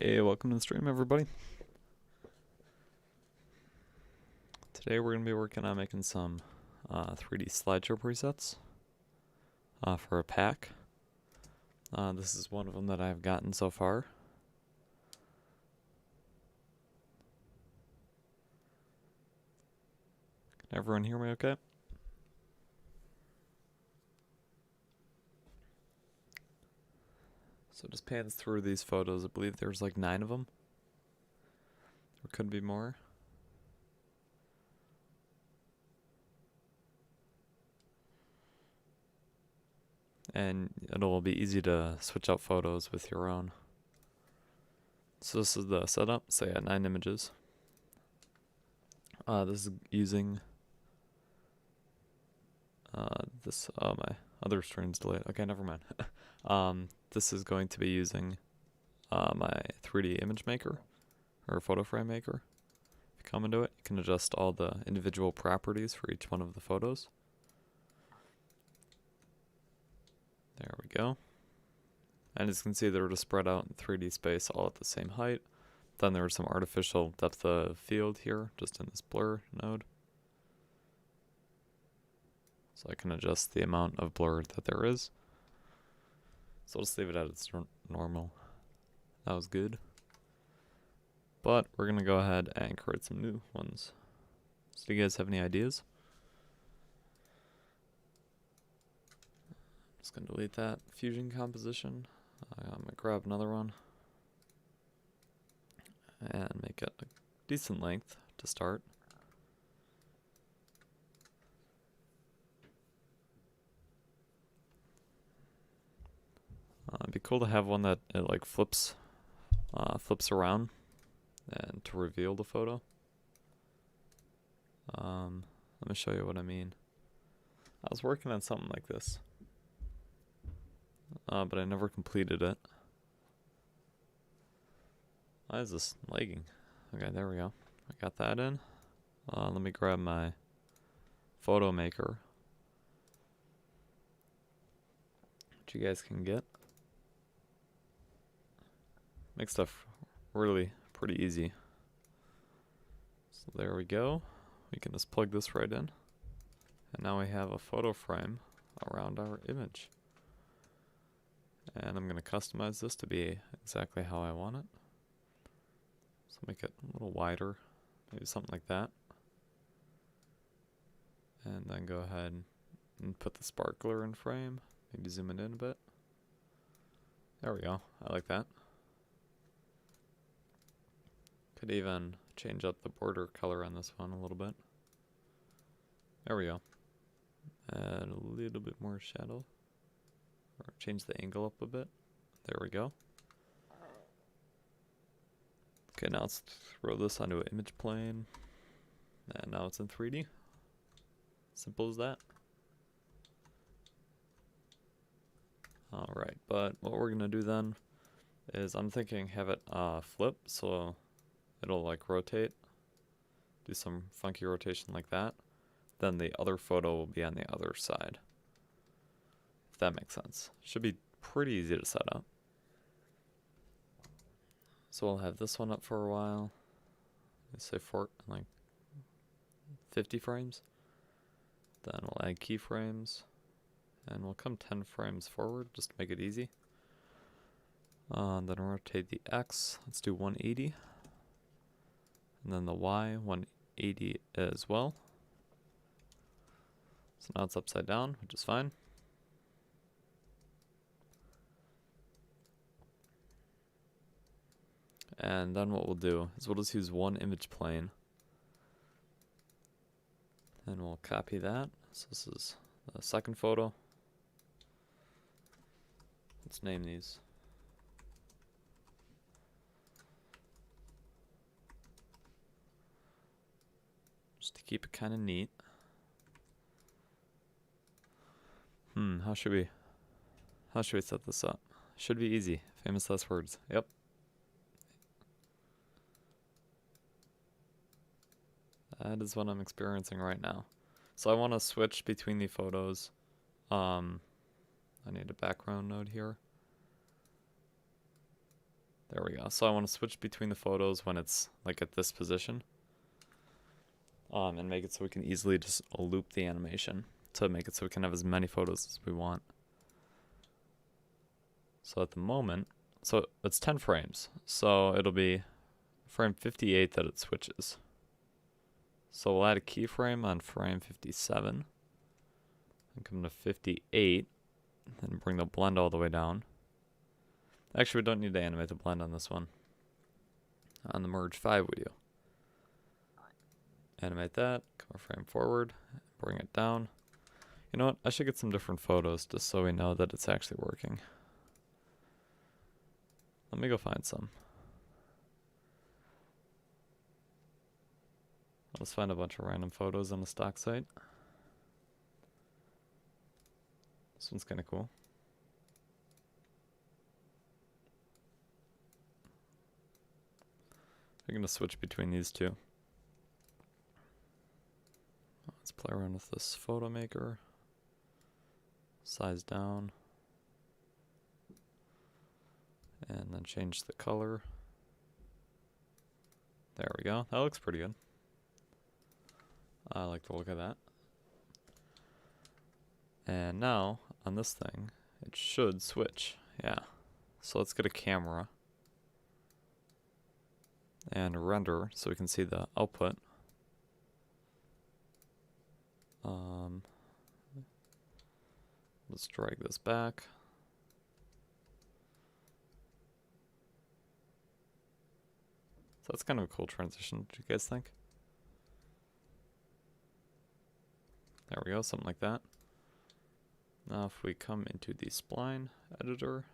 Hey, welcome to the stream, everybody. Today we're going to be working on making some 3D slideshow presets for a pack. This is one of them that I've gotten so far. Can everyone hear me okay? So just pans through these photos. I believe there's like 9 of them. There could be more. And it'll be easy to switch out photos with your own. So this is the setup. Say I got 9 images. This is using this. Oh, my other screen's delayed. Okay, never mind. This is going to be using my 3D image maker or photo frame maker. If you come into it, you can adjust all the individual properties for each one of the photos. There we go. And as you can see, they're just spread out in 3D space all at the same height. Then there's some artificial depth of field here, just in this blur node. So I can adjust the amount of blur that there is. So I'll just leave it at its normal. That was good. But we're going to go ahead and create some new ones. So do you guys have any ideas? Just going to delete that fusion composition. I'm going to grab another one. And make it a decent length to start. It'd be cool to have one that it like flips around and to reveal the photo. Let me show you what I mean. I was working on something like this, but I never completed it. Why is this lagging? Okay, there we go. I got that in. Let me grab my photo maker, which you guys can get. Makes stuff really pretty easy. So there we go. We can just plug this right in. And now we have a photo frame around our image. And I'm going to customize this to be exactly how I want it. So make it a little wider, maybe something like that. And then go ahead and put the sparkler in frame, maybe zoom it in a bit. There we go, I like that. Could even change up the border color on this one a little bit. There we go. Add a little bit more shadow. Or change the angle up a bit. There we go. Okay, now let's throw this onto an image plane. And now it's in 3D. Simple as that. Alright, but what we're going to do then is I'm thinking have it flip so it'll like rotate. Do some funky rotation like that. Then the other photo will be on the other side. If that makes sense. Should be pretty easy to set up. So we'll have this one up for a while. Let's say like 50 frames. Then we'll add keyframes. And we'll come 10 frames forward just to make it easy. Then rotate the X. Let's do 180. And then the Y, 180 as well. So now it's upside down, which is fine. And then what we'll do is we'll just use one image plane. And we'll copy that. So this is the second photo. Let's name these. Just to keep it kind of neat. How should we set this up? Should be easy. Famous last words. Yep. That is what I'm experiencing right now. So I want to switch between the photos. I need a background node here. There we go. So I want to switch between the photos when it's like at this position. And make it so we can easily just loop the animation to make it so we can have as many photos as we want. So at the moment, so it's 10 frames. So it'll be frame 58 that it switches. So we'll add a keyframe on frame 57. And come to 58. And bring the blend all the way down. Actually, we don't need to animate the blend on this one. On the merge 5 we do. Animate that, come a frame forward, bring it down. You know what, I should get some different photos just so we know that it's actually working. Let me go find some. Let's find a bunch of random photos on the stock site. This one's kind of cool. I'm going to switch between these two. Let's play around with this photo maker. Size down. And then change the color. There we go. That looks pretty good. I like the look of that. And now, on this thing, it should switch. Yeah. So let's get a camera. And render so we can see the output. Let's drag this back. So that's kind of a cool transition. Do you guys think? There we go, something like that. Now if we come into the Spline Editor,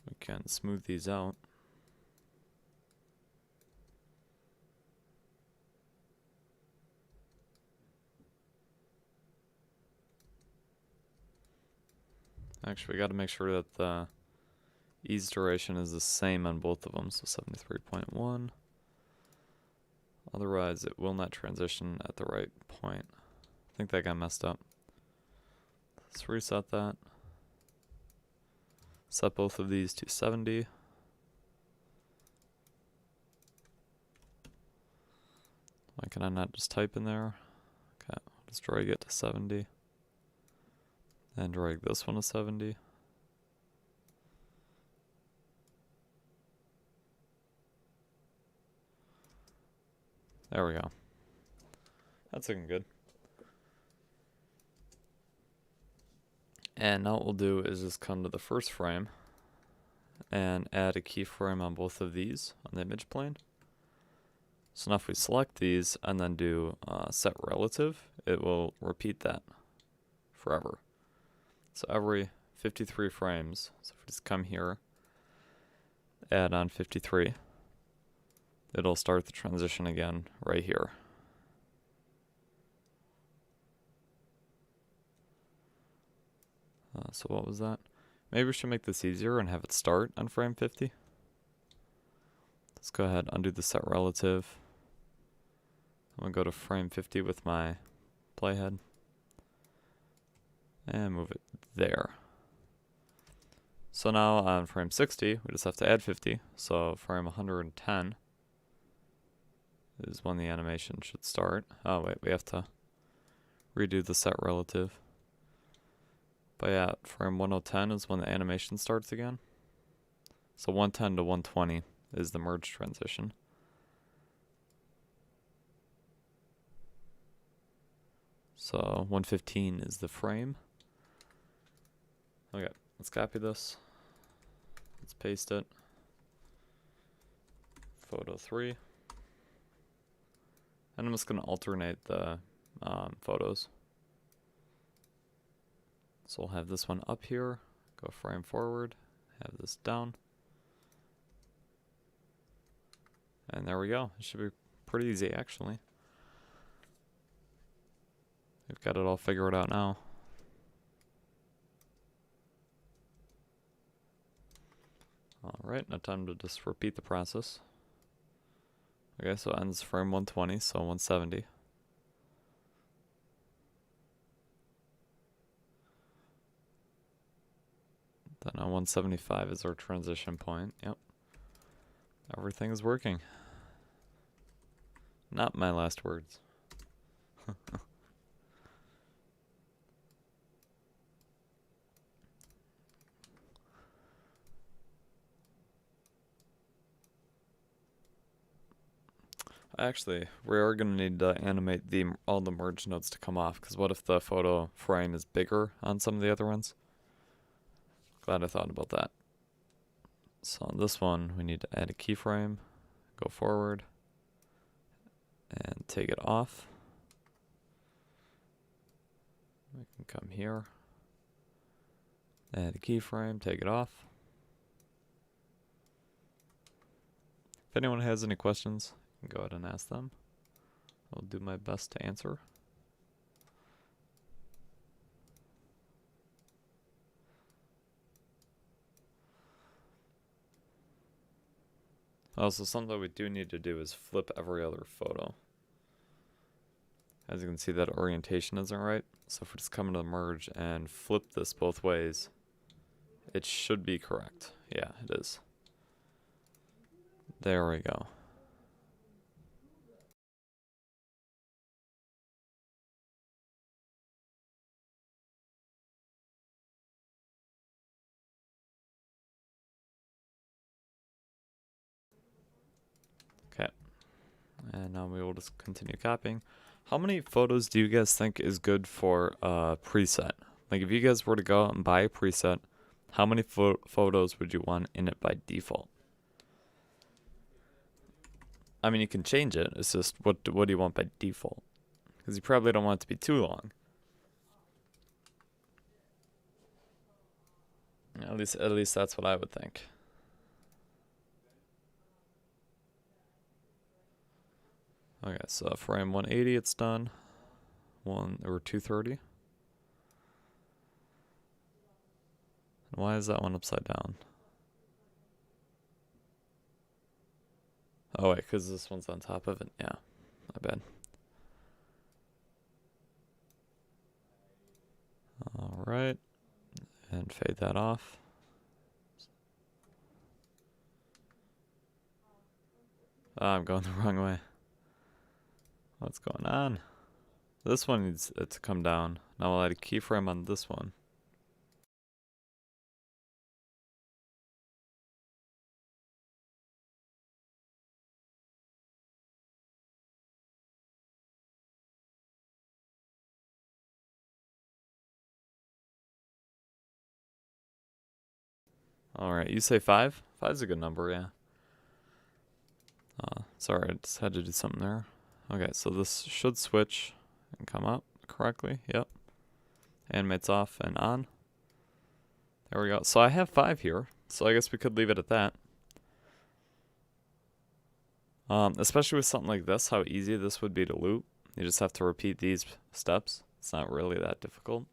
we can smooth these out. Actually, we got to make sure that the ease duration is the same on both of them. So 73.1. Otherwise, it will not transition at the right point. I think that got messed up. Let's reset that. Set both of these to 70. Why can I not just type in there? Okay, I'll just drag it to 70. And drag this one to 70. There we go. That's looking good. And now what we'll do is just come to the first frame and add a keyframe on both of these on the image plane. So now if we select these and then do set relative, it will repeat that forever. So every 53 frames, so if we just come here, add on 53, it'll start the transition again right here. So what was that? Maybe we should make this easier and have it start on frame 50. Let's go ahead, undo the set relative. I'm going to go to frame 50 with my playhead. And move it there. So now on frame 60, we just have to add 50. So frame 110 is when the animation should start. Oh wait, we have to redo the set relative. But yeah, frame 1010 is when the animation starts again. So 110 to 120 is the merge transition. So 115 is the frame. Okay, let's copy this. Let's paste it. Photo 3. And I'm just going to alternate the photos. So we'll have this one up here, go frame forward, have this down. And there we go. It should be pretty easy actually. We've got it all figured out now. Alright, now time to just repeat the process. Okay, so it ends frame 120, so 170. Then on 175 is our transition point. Yep. Everything is working. Not my last words. Actually, we are going to need to animate all the merge nodes to come off, because what if the photo frame is bigger on some of the other ones? Glad I thought about that. So on this one, we need to add a keyframe, go forward, and take it off. We can come here, add a keyframe, take it off. If anyone has any questions, you can go ahead and ask them. I'll do my best to answer. Also, something we do need to do is flip every other photo. As you can see, that orientation isn't right. So if we just come into the merge and flip this both ways, it should be correct. Yeah, it is. There we go. Okay. And now we will just continue copying. How many photos do you guys think is good for a preset? Like if you guys were to go out and buy a preset, how many photos would you want in it by default? I mean, you can change it. It's just what do you want by default? Because you probably don't want it to be too long. At least that's what I would think. Okay, so frame 180, it's done. 230. Why is that one upside down? Oh wait, because this one's on top of it. Yeah. my bad. All right, and fade that off. Oh, I'm going the wrong way. What's going on? This one needs it to come down. Now I'll add a keyframe on this one. Alright, you say 5? 5's a good number, yeah. Sorry, I just had to do something there. Okay, so this should switch and come up correctly. Yep. Animates off and on. There we go. So I have 5 here, so I guess we could leave it at that. Especially with something like this, how easy this would be to loop. You just have to repeat these steps. It's not really that difficult.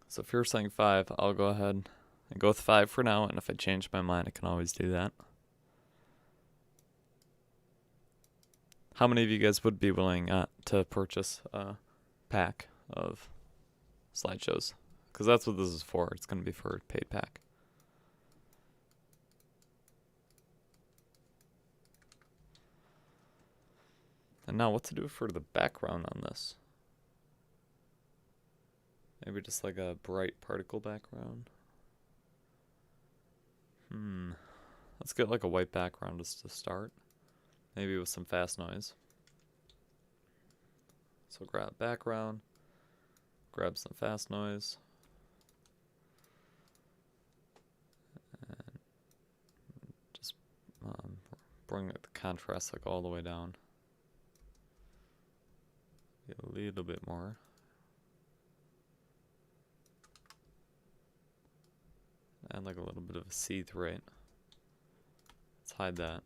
So if you're saying 5, I'll go ahead and go with 5 for now, and if I change my mind, I can always do that. How many of you guys would be willing to purchase a pack of slideshows? Because that's what this is for. It's going to be for a paid pack. And now what to do for the background on this? Maybe just like a bright particle background. Let's get like a white background just to start. Maybe with some fast noise. So grab background, grab some fast noise, and just bring the contrast like all the way down. Get a little bit more. And like a little bit of a see-through rate. Let's hide that.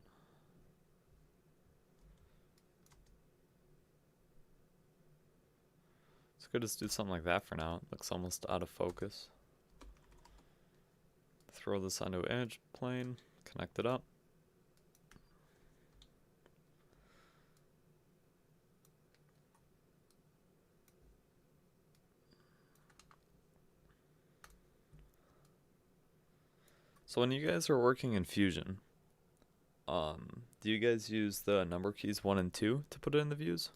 So could just do something like that for now. It looks almost out of focus. Throw this onto an image plane, connect it up. So when you guys are working in Fusion, do you guys use the number keys 1 and 2 to put it in the views?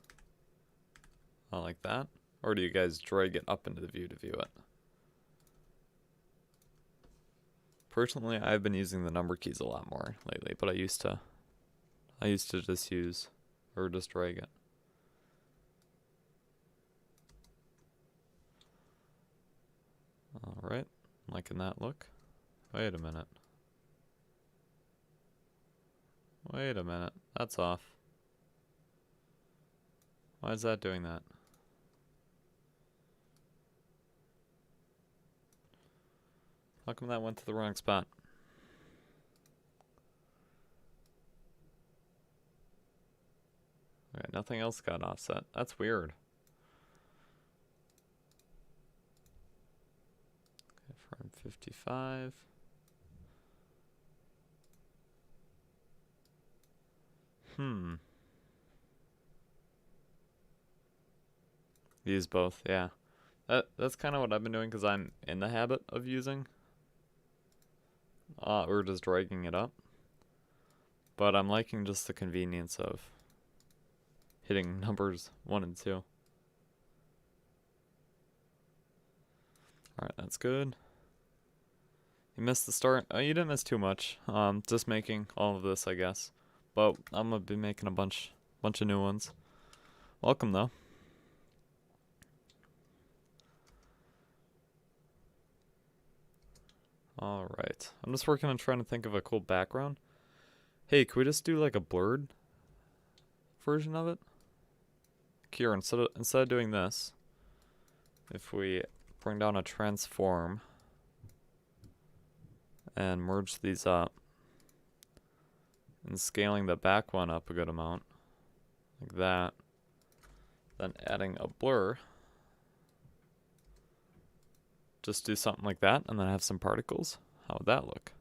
Like that? Or do you guys drag it up into the view to view it? Personally, I've been using the number keys a lot more lately, but I used to just use, or just drag it. Alright, liking that look. Wait a minute. Wait a minute, that's off. Why is that doing that? How come that went to the wrong spot? Okay, nothing else got offset. That's weird. Okay, frame 55. Use both, yeah. That's kind of what I've been doing because I'm in the habit of using. Or just dragging it up. But I'm liking just the convenience of hitting numbers 1 and 2. Alright, that's good. You missed the start. Oh, you didn't miss too much. Just making all of this, I guess. But I'm gonna be making a bunch of new ones. Welcome though. Alright. I'm just working on trying to think of a cool background. Hey, could we just do like a blurred version of it? Here, instead of doing this, if we bring down a transform and merge these up, and scaling the back one up a good amount, like that, then adding a blur, just do something like that, and then have some particles. How would that look?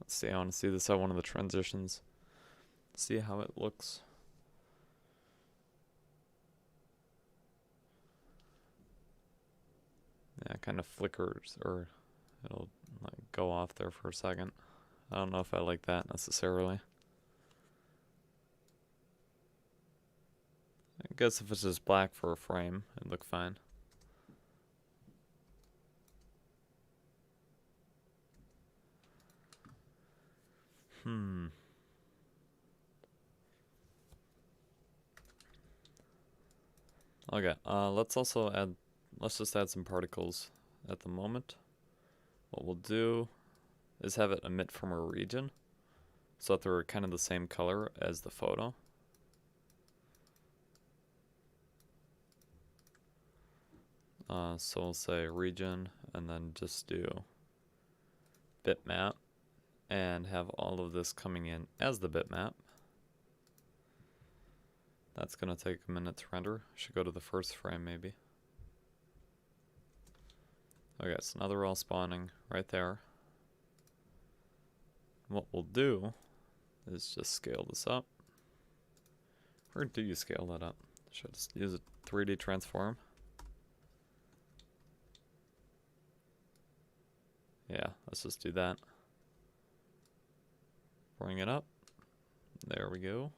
Let's see, I want to see this at one of the transitions. See how it looks. Yeah, it kind of flickers, or it'll like go off there for a second. I don't know if I like that necessarily. I guess if it's just black for a frame, it'd look fine. Okay, let's just add some particles at the moment. What we'll do is have it emit from a region so that they're kind of the same color as the photo. So we'll say region and then just do bitmap and have all of this coming in as the bitmap. That's gonna take a minute to render. Should go to the first frame maybe. Okay, so now they're all spawning right there. What we'll do is just scale this up. Where do you scale that up? Should I just use a 3D transform? Yeah, let's just do that. Bring it up. There we go.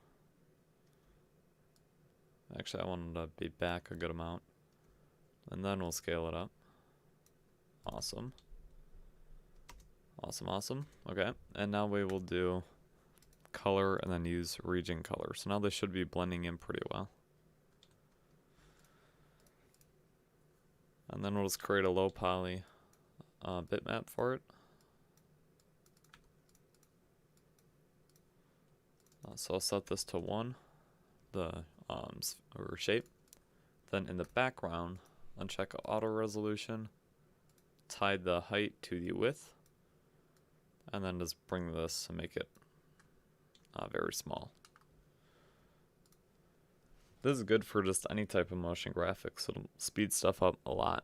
Actually, I wanted to be back a good amount. And then we'll scale it up. Awesome. Awesome, awesome. Okay, and now we will do color and then use region color. So now they should be blending in pretty well. And then we'll just create a low poly bitmap for it. So I'll set this to 1, the or shape. Then in the background, uncheck auto resolution, tie the height to the width, and then just bring this and make it very small. This is good for just any type of motion graphics. It'll speed stuff up a lot.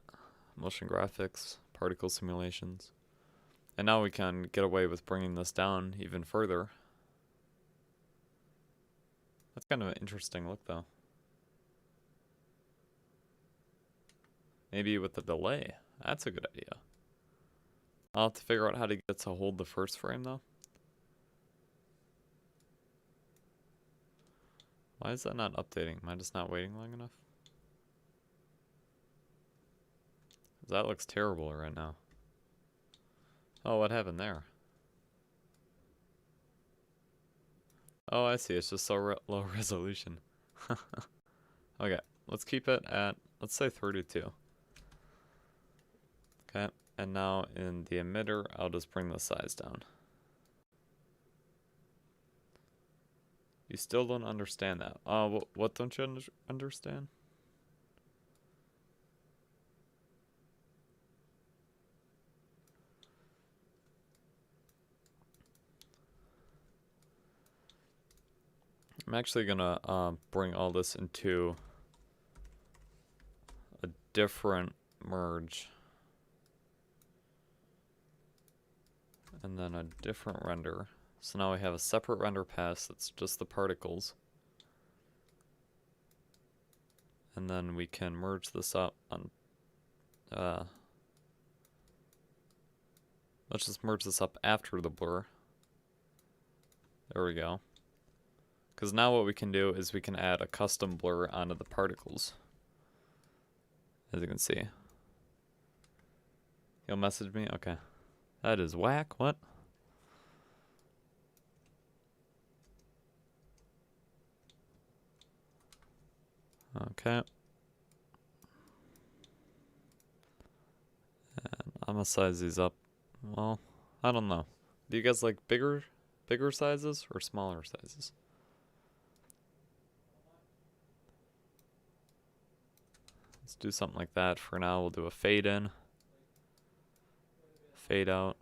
Motion graphics, particle simulations. And now we can get away with bringing this down even further. That's kind of an interesting look though. Maybe with the delay. That's a good idea. I'll have to figure out how to get to hold the first frame though. Why is that not updating? Am I just not waiting long enough? That looks terrible right now. Oh, what happened there? Oh, I see. It's just so low resolution. Okay, let's keep it at, let's say 32. Okay, and now in the emitter, I'll just bring the size down. You still don't understand that. What don't you understand? I'm actually gonna bring all this into a different merge. And then a different render. So now we have a separate render pass that's just the particles. And then we can merge this up on, let's just merge this up after the blur. There we go. Because now what we can do is we can add a custom blur onto the particles. As you can see. You'll message me? Okay. That is whack. What? Okay. And I'm gonna size these up. Well, I don't know. Do you guys like bigger sizes or smaller sizes? Let's do something like that for now. We'll do a fade in, fade out.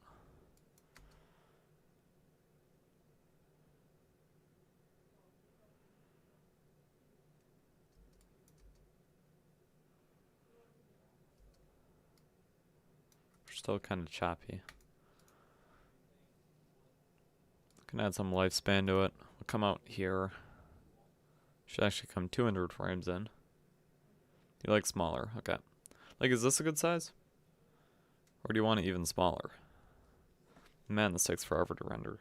Still kind of choppy. Can add some lifespan to it. We'll come out here. Should actually come 200 frames in. You like smaller? Okay. Like, is this a good size? Or do you want it even smaller? Man, this takes forever to render.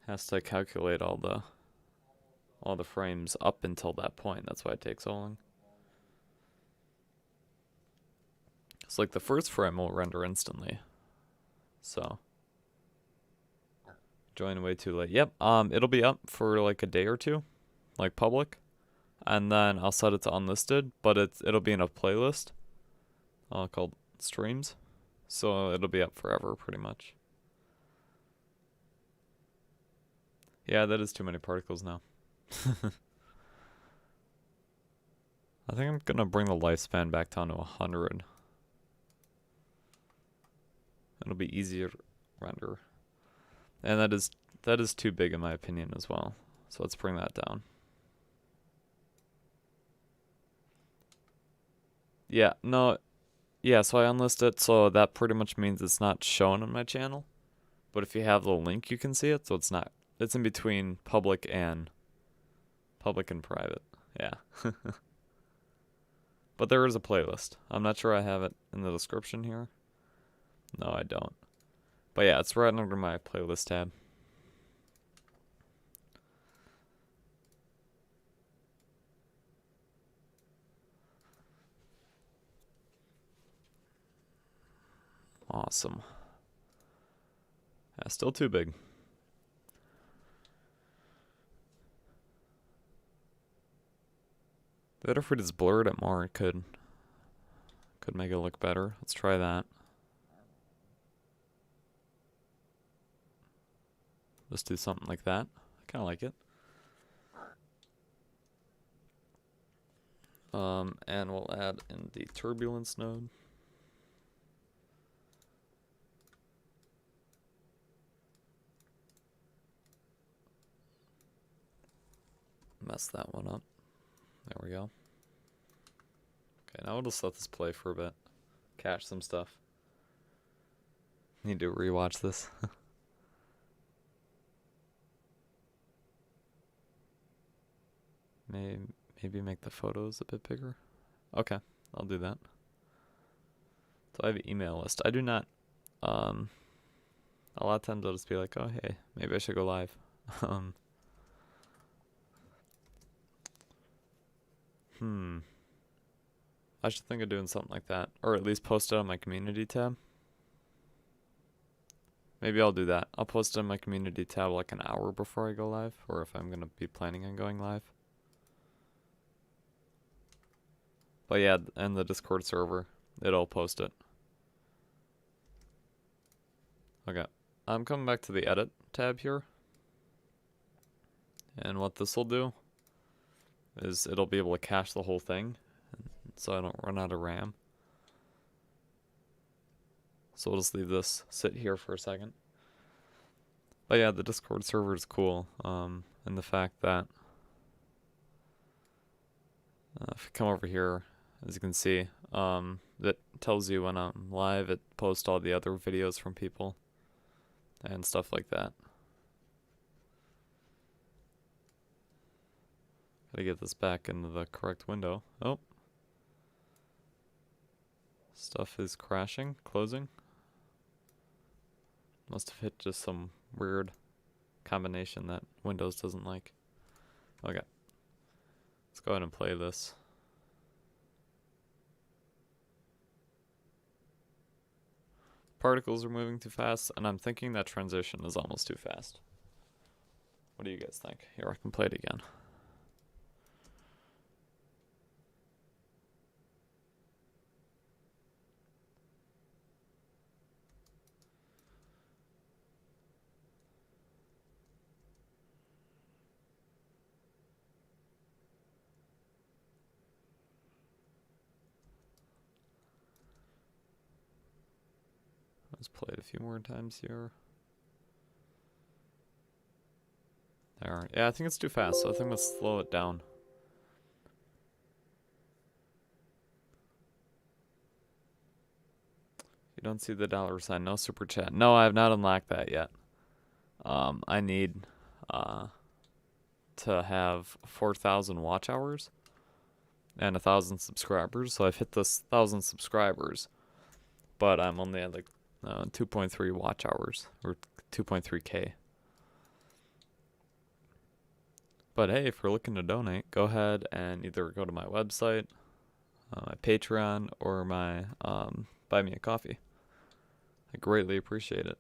Has to calculate all the frames up until that point. That's why it takes so long. It's like the first frame will render instantly. So join way too late. Yep. It'll be up for like a day or two, like public, and then I'll set it to unlisted. But it'll be in a playlist called streams, so it'll be up forever pretty much. Yeah, that is too many particles now. I think I'm gonna bring the lifespan back down to 100. It'll be easier to render. And that is too big in my opinion as well. So let's bring that down. Yeah, no. Yeah, so I unlist it, so that pretty much means it's not shown on my channel. But if you have the link, you can see it, so it's not. It's in between public and private. Yeah. But there is a playlist. I'm not sure I have it in the description here. No, I don't. But yeah, it's right under my playlist tab. Awesome. Yeah, still too big. Better if we just blurred it more, it could make it look better. Let's try that. Let's do something like that. I kind of like it. And we'll add in the turbulence node. Mess that one up. There we go. Okay, now we'll just let this play for a bit. Cache some stuff. Need to rewatch this. Maybe make the photos a bit bigger. Okay, I'll do that. So I have an email list. I do not, a lot of times I'll just be like, oh hey, maybe I should go live. I should think of doing something like that. Or at least post it on my community tab. Maybe I'll do that. I'll post it on my community tab like an hour before I go live. Or if I'm going to be planning on going live. But yeah, and the Discord server, it'll post it. Okay. I'm coming back to the edit tab here. And what this will do is it'll be able to cache the whole thing, so I don't run out of RAM. So we'll just leave this sit here for a second. But yeah, the Discord server is cool, and the fact that if you come over here, as you can see, it tells you when I'm live. It posts all the other videos from people and stuff like that. Gotta get this back into the correct window. Oh. Stuff is crashing, closing. Must have hit just some weird combination that Windows doesn't like. Okay. Let's go ahead and play this. Particles are moving too fast, and I'm thinking that transition is almost too fast. What do you guys think? Here, I can play it again. Let's play it a few more times here. There. Yeah, I think it's too fast, so I think let's slow it down. You don't see the dollar sign. No super chat. No, I have not unlocked that yet. I need to have 4,000 watch hours and 1,000 subscribers. So I've hit this 1,000 subscribers, but I'm only at like 2.3 watch hours or 2.3K. But hey, if you're looking to donate, go ahead and either go to my website, my Patreon, or my Buy Me a Coffee. I greatly appreciate it.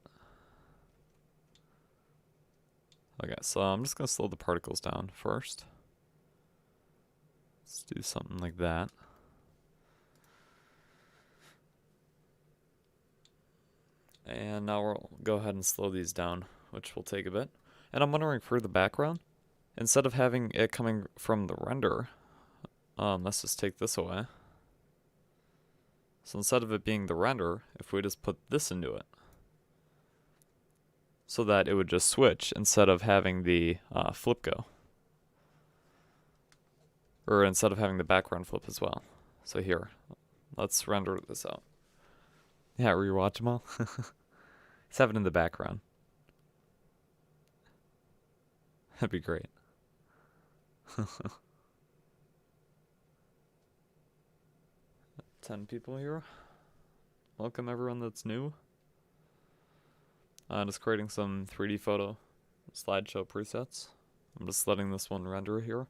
Okay, so I'm just going to slow the particles down first. Let's do something like that. And now we'll go ahead and slow these down, which will take a bit. And I'm wondering for the background, instead of having it coming from the render, let's just take this away. So instead of it being the render, if we just put this into it, so that it would just switch instead of having the flip go. Or instead of having the background flip as well. So here, let's render this out. Yeah, rewatch them all. Let's have it in the background. That'd be great. 10 people here. Welcome everyone that's new. Just creating some 3D photo slideshow presets. I'm just letting this one render here.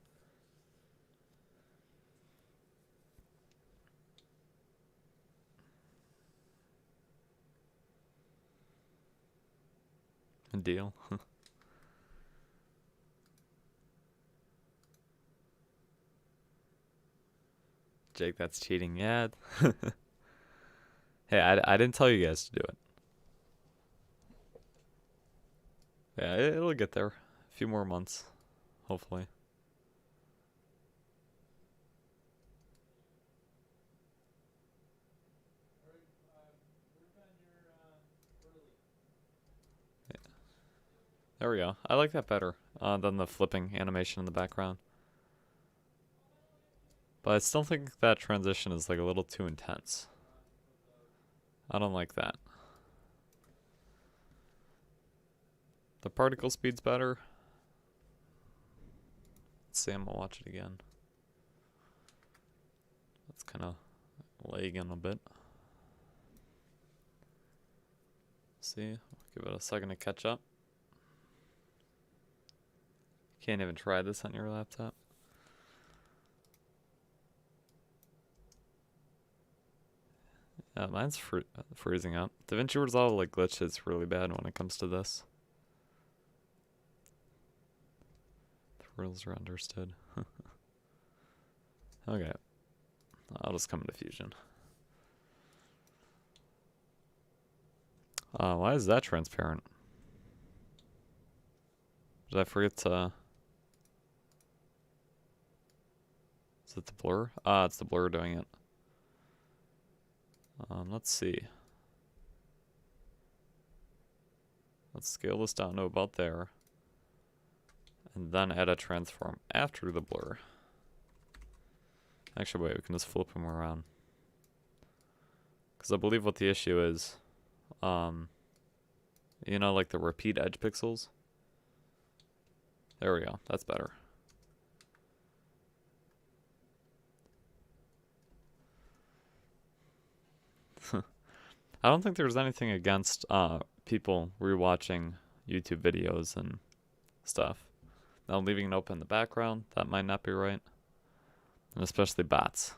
A deal. Jake, that's cheating. Yeah. Hey, I didn't tell you guys to do it. Yeah, it'll get there. A few more months, hopefully. Yeah. There we go. I like that better than the flipping animation in the background. But I still think that transition is like a little too intense. I don't like that. The particle speed's better. Let's see, I'm gonna watch it again. It's kind of lagging a bit. See, give it a second to catch up. Can't even try this on your laptop. Mine's freezing up. Davinci Resolve like glitches really bad when it comes to this. The rules are understood. Okay, I'll just come into Fusion. Why is that transparent? Did I forget to... Is it the blur? It's the blur doing it. Let's see. Let's scale this down to about there. And then add a transform after the blur. Actually, wait, we can just flip them around. Because I believe what the issue is, you know, like the repeat edge pixels? There we go, that's better. I don't think there's anything against people rewatching YouTube videos and stuff. Now leaving it open in the background, that might not be right. And especially bots.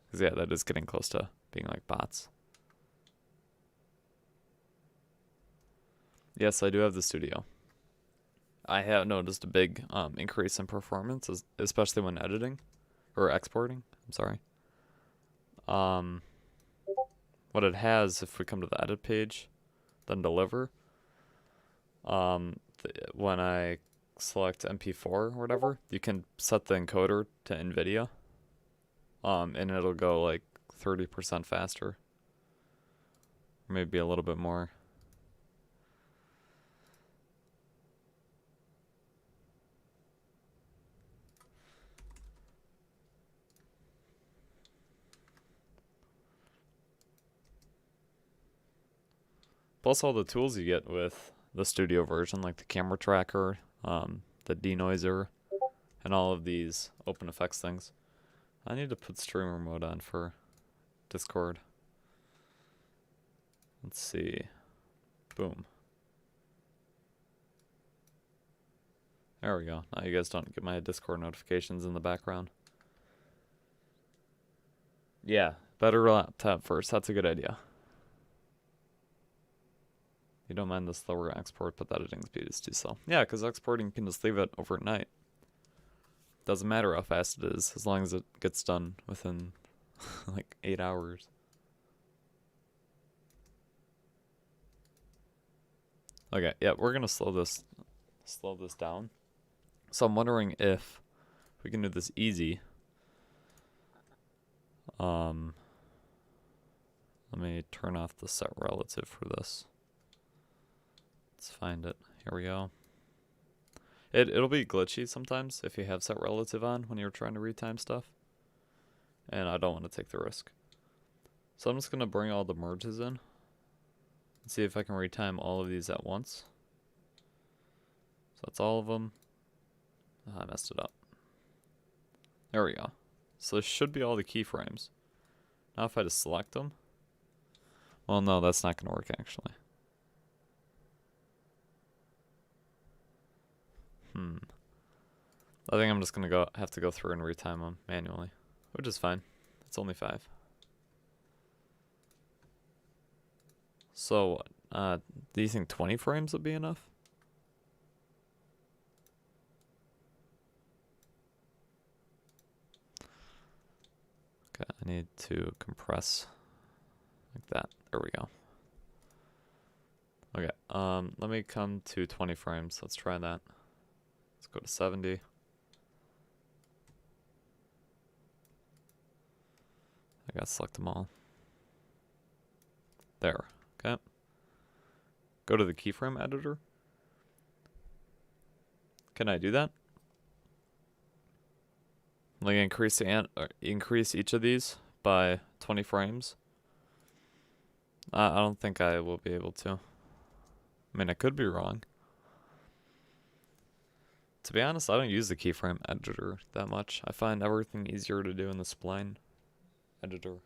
Because yeah, that is getting close to being like bots. Yes, I do have the studio. I have noticed a big increase in performance, especially when editing. Or exporting, I'm sorry. What it has, if we come to the edit page, then deliver, when I select MP4 or whatever, you can set the encoder to NVIDIA, and it'll go like 30% faster, maybe a little bit more. Plus all the tools you get with the studio version, like the camera tracker, the denoiser, and all of these open effects things. I need to put streamer mode on for Discord. Let's see. Boom. There we go. Now you guys don't get my Discord notifications in the background. Yeah, better laptop first. That's a good idea. You don't mind the slower export, but the editing speed is too slow. Yeah, because exporting, you can just leave it overnight. Doesn't matter how fast it is, as long as it gets done within like 8 hours. Okay, yeah, we're gonna slow this down. So I'm wondering if we can do this easy. Let me turn off the set relative for this. Let's find it. Here we go. It'll be glitchy sometimes if you have set relative on when you're trying to retime stuff. And I don't want to take the risk. So I'm just going to bring all the merges in. And see if I can retime all of these at once. So that's all of them. Oh, I messed it up. There we go. So this should be all the keyframes. Now if I just select them. Well, no, that's not going to work actually. I think I'm just going to have to go through and retime them manually, which is fine. It's only 5. So, do you think 20 frames would be enough? Okay, I need to compress like that. There we go. Okay, let me come to 20 frames. Let's try that. Let's go to 70. I gotta select them all. There. Okay. Go to the Keyframe Editor. Can I do that? Like increase each of these by 20 frames? I don't think I will be able to. I mean, I could be wrong. To be honest, I don't use the Keyframe Editor that much. I find everything easier to do in the Spline Editor.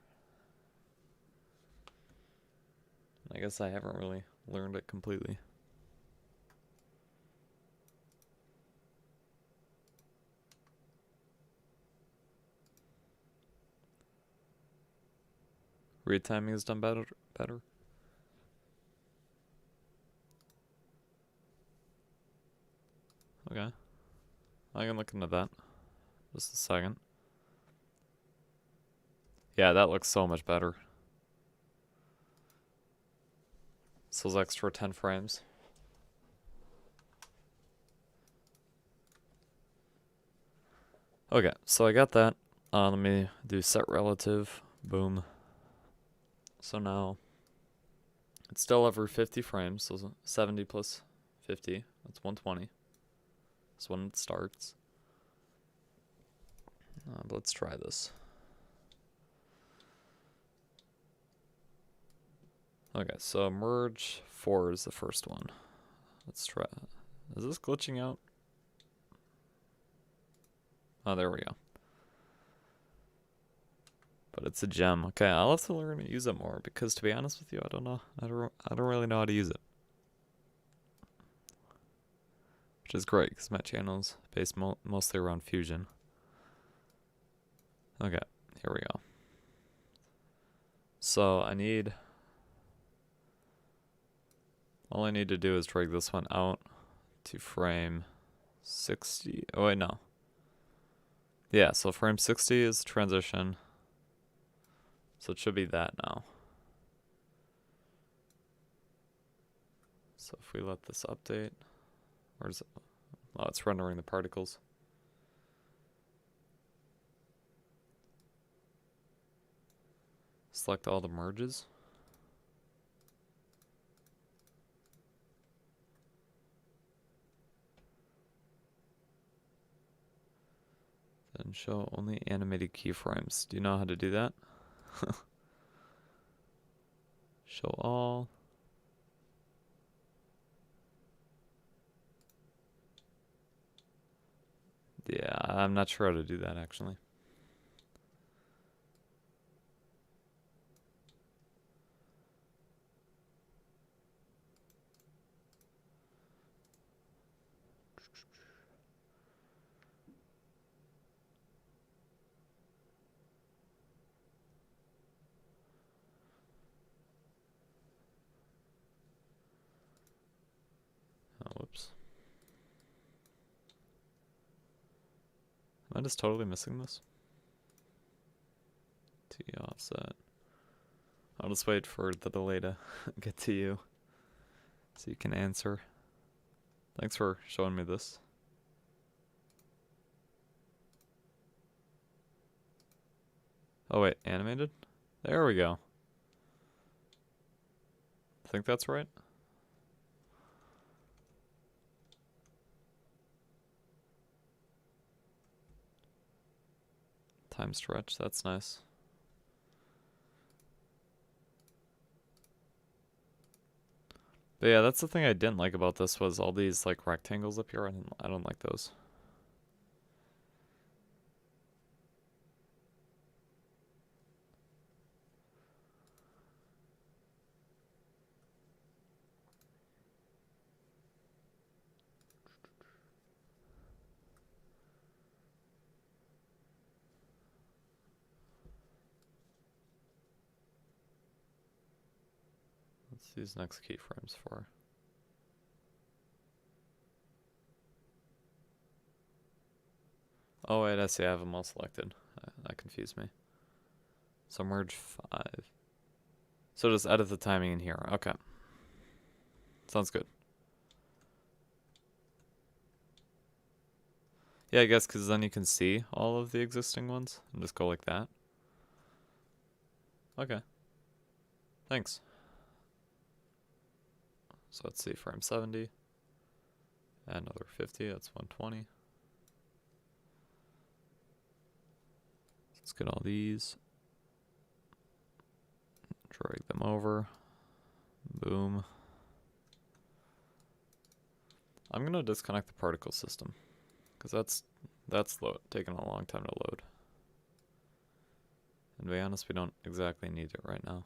I guess I haven't really learned it completely. Retiming is done better. Okay. I can look into that. Just a second. Yeah, that looks so much better. So those extra 10 frames. Okay, so I got that. Let me do set relative. Boom. So now it's still every 50 frames. So 70 plus 50. That's 120. That's when it starts. But let's try this. Okay, so merge 4 is the first one. Let's try. Is this glitching out? Oh, there we go. But it's a gem. Okay, I'll have to learn to use it more because, to be honest with you, I don't know. I don't really know how to use it. Which is great because my channel's based mostly around Fusion. Okay, here we go. So all I need to do is drag this one out to frame 60. Oh wait, no. Yeah, so frame 60 is transition. So it should be that now. So if we let this update, where's it? Oh, it's rendering the particles. Select all the merges. Then show only animated keyframes. Do you know how to do that? Show all. Yeah, I'm not sure how to do that actually. Oh, whoops. Am I just totally missing this? T offset. I'll just wait for the delay to get to you so you can answer. Thanks for showing me this. Oh wait, animated? There we go. I think that's right. Time stretch, that's nice. But yeah, that's the thing I didn't like about this was all these like rectangles up here. I don't like those. What's these next keyframes for? Oh wait, I see I have them all selected. That confused me. So merge 5. So just edit the timing in here. Okay. Sounds good. Yeah, I guess because then you can see all of the existing ones and just go like that. Okay. Thanks. So let's see, frame 70. Add another 50, that's 120. Let's get all these. Drag them over. Boom. I'm gonna disconnect the particle system because that's taking a long time to load. And to be honest, we don't exactly need it right now.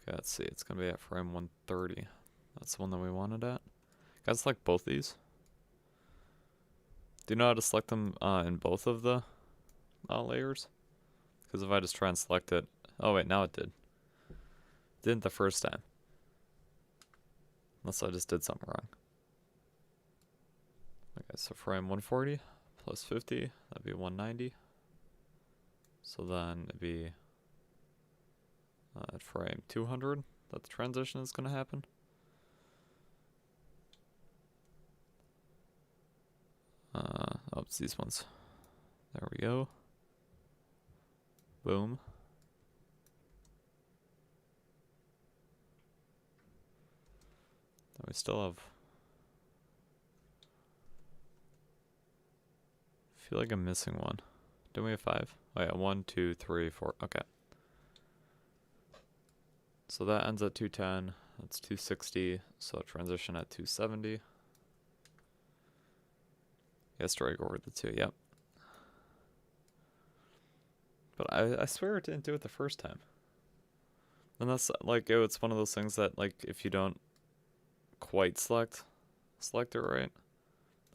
Okay, let's see. It's gonna be at frame 130. That's the one that we wanted at. Guys, select both these. Do you know how to select them in both of the layers? Because if I just try and select it, oh wait, now it did. Didn't the first time. Unless I just did something wrong. Okay, so frame 140 plus 50, that'd be 190. So then it'd be at frame 200 that the transition is going to happen. Oh, it's these ones. There we go. Boom. Then we still have... I feel like I'm missing one. Don't we have 5? Oh yeah, 1, 2, 3, 4. Okay. So that ends at 210. That's 260. So transition at 270. Yes, drag over the 2. Yep. But I swear it didn't do it the first time. And that's like, it's one of those things that like if you don't quite select it right.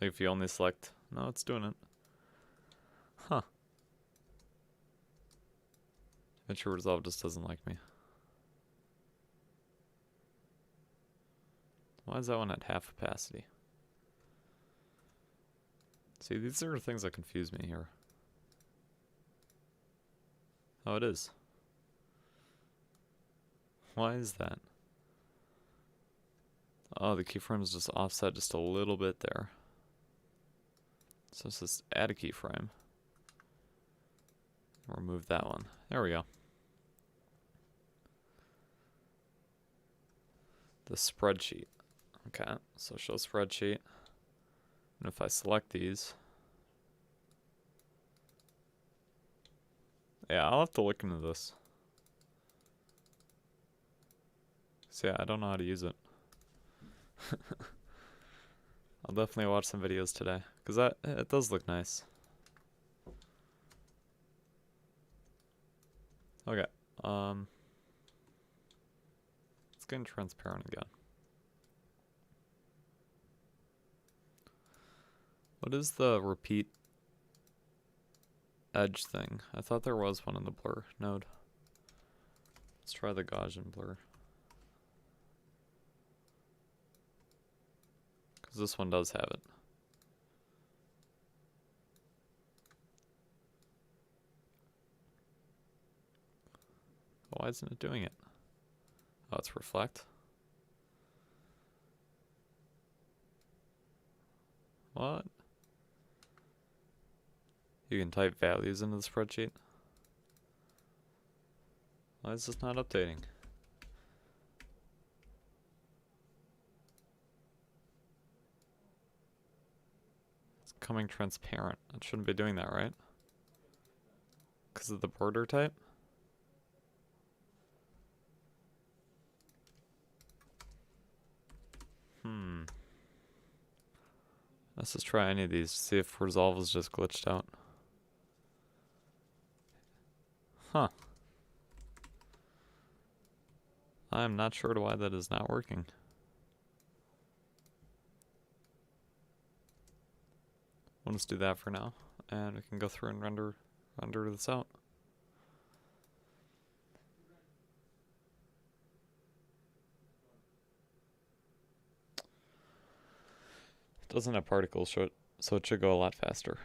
Like if you only select, no, it's doing it. Huh. Davinci Resolve just doesn't like me. Why is that one at half opacity? See, these are things that confuse me here. Oh, it is. Why is that? Oh, the keyframe is just offset just a little bit there. So let's just add a keyframe. Remove that one. There we go. The spreadsheet. Okay, so show spreadsheet. And if I select these, yeah, I'll have to look into this. So yeah, I don't know how to use it. I'll definitely watch some videos today, because it does look nice. Okay, it's getting transparent again. What is the repeat edge thing? I thought there was one in the blur node. Let's try the Gaussian blur. Because this one does have it. Why isn't it doing it? Oh, it's reflect. What? You can type values into the spreadsheet. Why is this not updating? It's coming transparent. It shouldn't be doing that, right? Because of the border type? Let's just try any of these, see if Resolve is just glitched out. Huh. I'm not sure why that is not working. We'll just do that for now, and we can go through and render this out. It doesn't have particles, so it should go a lot faster.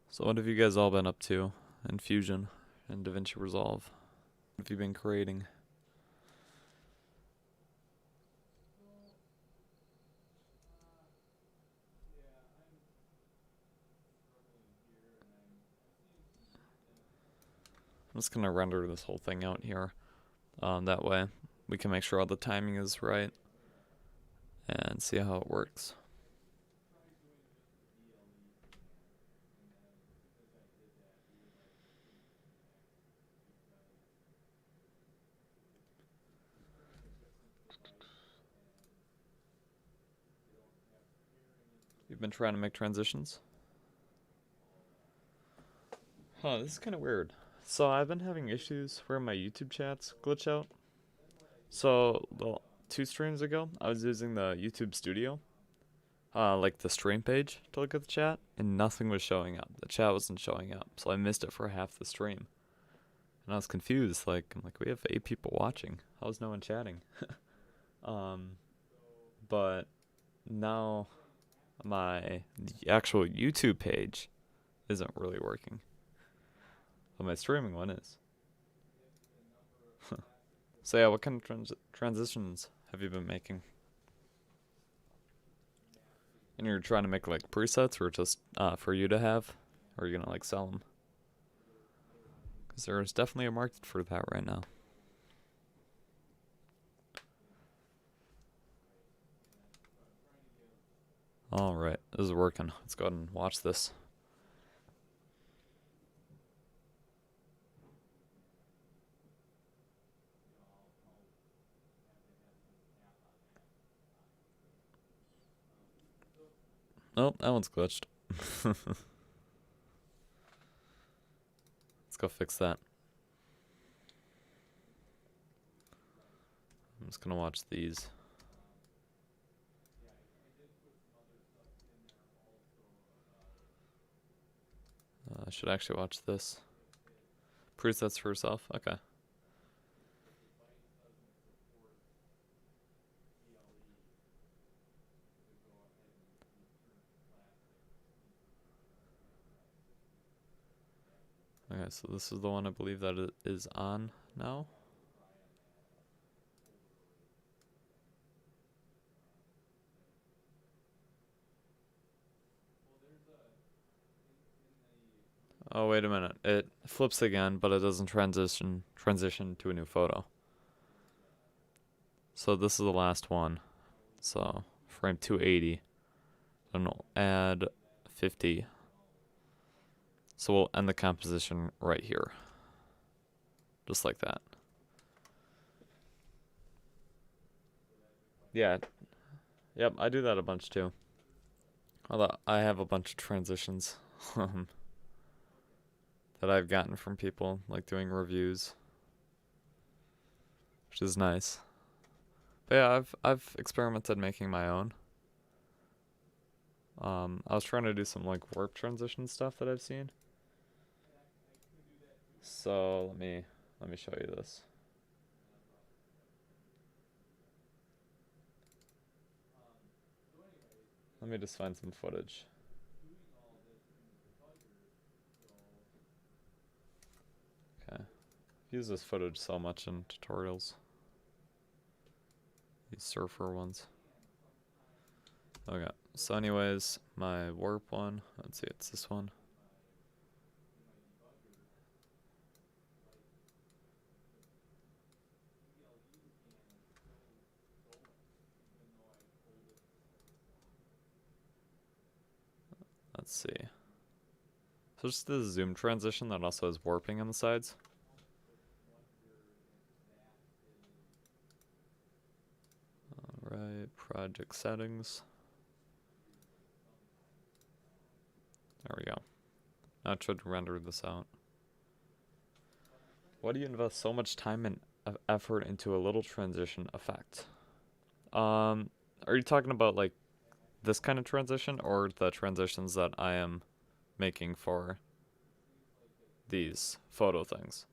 So what have you guys all been up to in Fusion and Davinci Resolve? What have you been creating? I'm just gonna render this whole thing out here. That way we can make sure all the timing is right and see how it works. You've been trying to make transitions? Huh, this is kind of weird. So I've been having issues where my YouTube chats glitch out. So, well, 2 streams ago, I was using the YouTube Studio, like the stream page to look at the chat, and nothing was showing up. The chat wasn't showing up, so I missed it for half the stream. And I was confused, I'm like, we have 8 people watching. How is no one chatting? But now the actual YouTube page isn't really working. But my streaming one is. So yeah, what kind of transitions have you been making? And you're trying to make like presets or just for you to have? Or are you gonna like sell them? Because there's definitely a market for that right now. Alright, this is working. Let's go ahead and watch this. Oh, that one's glitched. Let's go fix that. I'm just gonna watch these. I should actually watch this. Presets for yourself? Okay. Okay, so this is the one I believe that it is on now. Oh, wait a minute. It flips again, but it doesn't transition to a new photo. So this is the last one. So frame 280. And we'll add 50. So we'll end the composition right here. Just like that. Yeah. Yep, I do that a bunch too. Although I have a bunch of transitions that I've gotten from people, like doing reviews, which is nice. But yeah, I've experimented making my own. I was trying to do some like warp transition stuff that I've seen. So let me show you this. Let me just find some footage. Okay. I use this footage so much in tutorials. These surfer ones. Okay. So anyways, my warp one, let's see, it's this one. Let's see. So just the zoom transition that also has warping on the sides. Alright, project settings. There we go. Now I should render this out. Why do you invest so much time and effort into a little transition effect? Are you talking about like this kind of transition or the transitions that I am making for these photo things?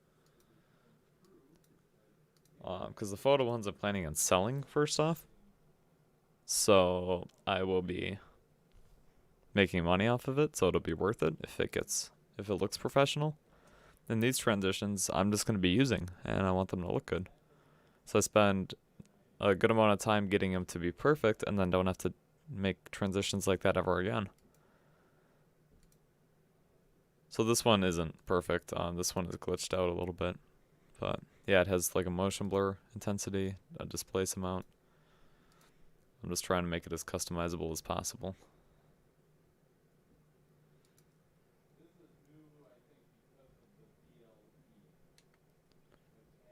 Because the photo ones I'm planning on selling first off. So I will be making money off of it, so it'll be worth it if it looks professional. And these transitions I'm just going to be using, and I want them to look good. So I spend a good amount of time getting them to be perfect, and then don't have to make transitions like that ever again. So this one isn't perfect. This one is glitched out a little bit. But yeah, it has like a motion blur intensity, a displace amount. I'm just trying to make it as customizable as possible.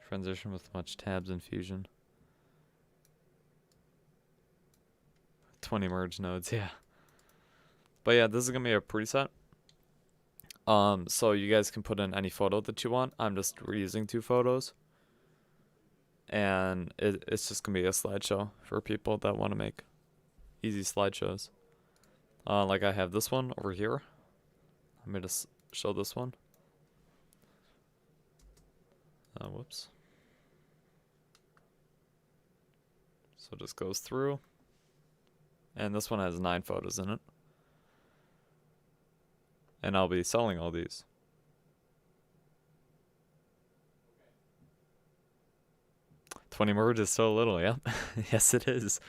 Transition with much tabs and fusion. 20 merge nodes, yeah. But yeah, this is gonna be a preset. So you guys can put in any photo that you want. I'm just reusing 2 photos. And it's just gonna be a slideshow for people that want to make easy slideshows. Like I have this one over here. Let me just show this one. Whoops. So it just goes through. And this one has 9 photos in it. And I'll be selling all these. $20 merge is so little, yeah. Yes, it is.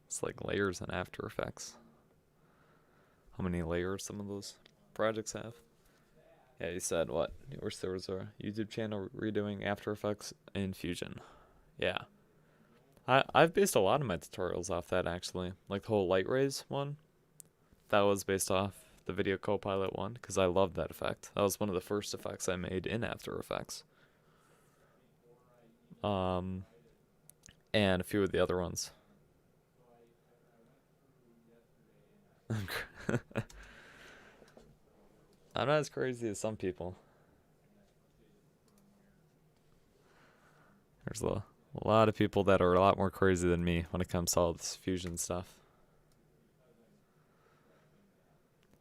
It's like layers in After Effects. How many layers some of those projects have? Yeah, you said what? You wish there was a YouTube channel redoing After Effects in Fusion. Yeah. I've based a lot of my tutorials off that actually. Like the whole light rays one. That was based off the Video Copilot one because I loved that effect. That was one of the first effects I made in After Effects. And a few of the other ones. I'm not as crazy as some people. There's a lot of people that are a lot more crazy than me when it comes to all this fusion stuff.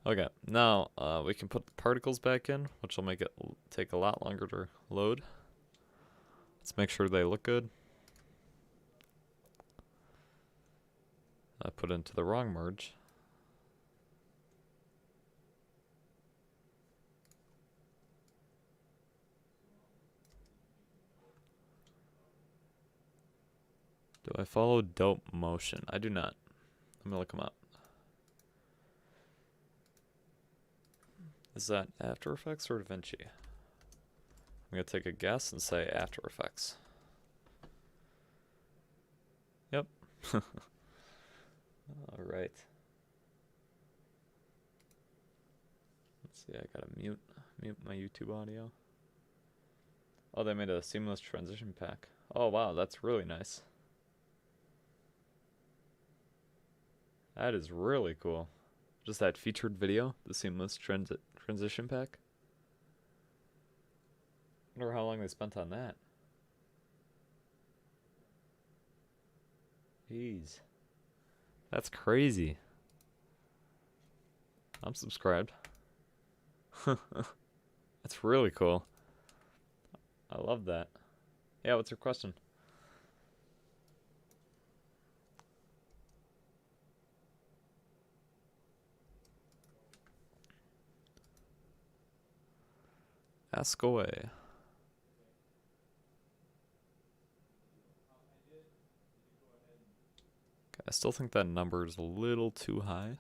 Okay, now we can put the particles back in, which will make it take a lot longer to load. Let's make sure they look good. I put into the wrong merge. Do I follow Dope Motion? I do not. Let me look them up. Is that After Effects or DaVinci? I'm going to take a guess and say After Effects. Yep. Alright. Let's see, I gotta mute my YouTube audio. Oh, they made a seamless transition pack. Oh wow, that's really nice. That is really cool. Just that featured video, the seamless transition pack. I wonder how long they spent on that. Jeez. That's crazy. I'm subscribed. That's really cool. I love that. Yeah, what's your question? Ask away. Okay, I still think that number is a little too high.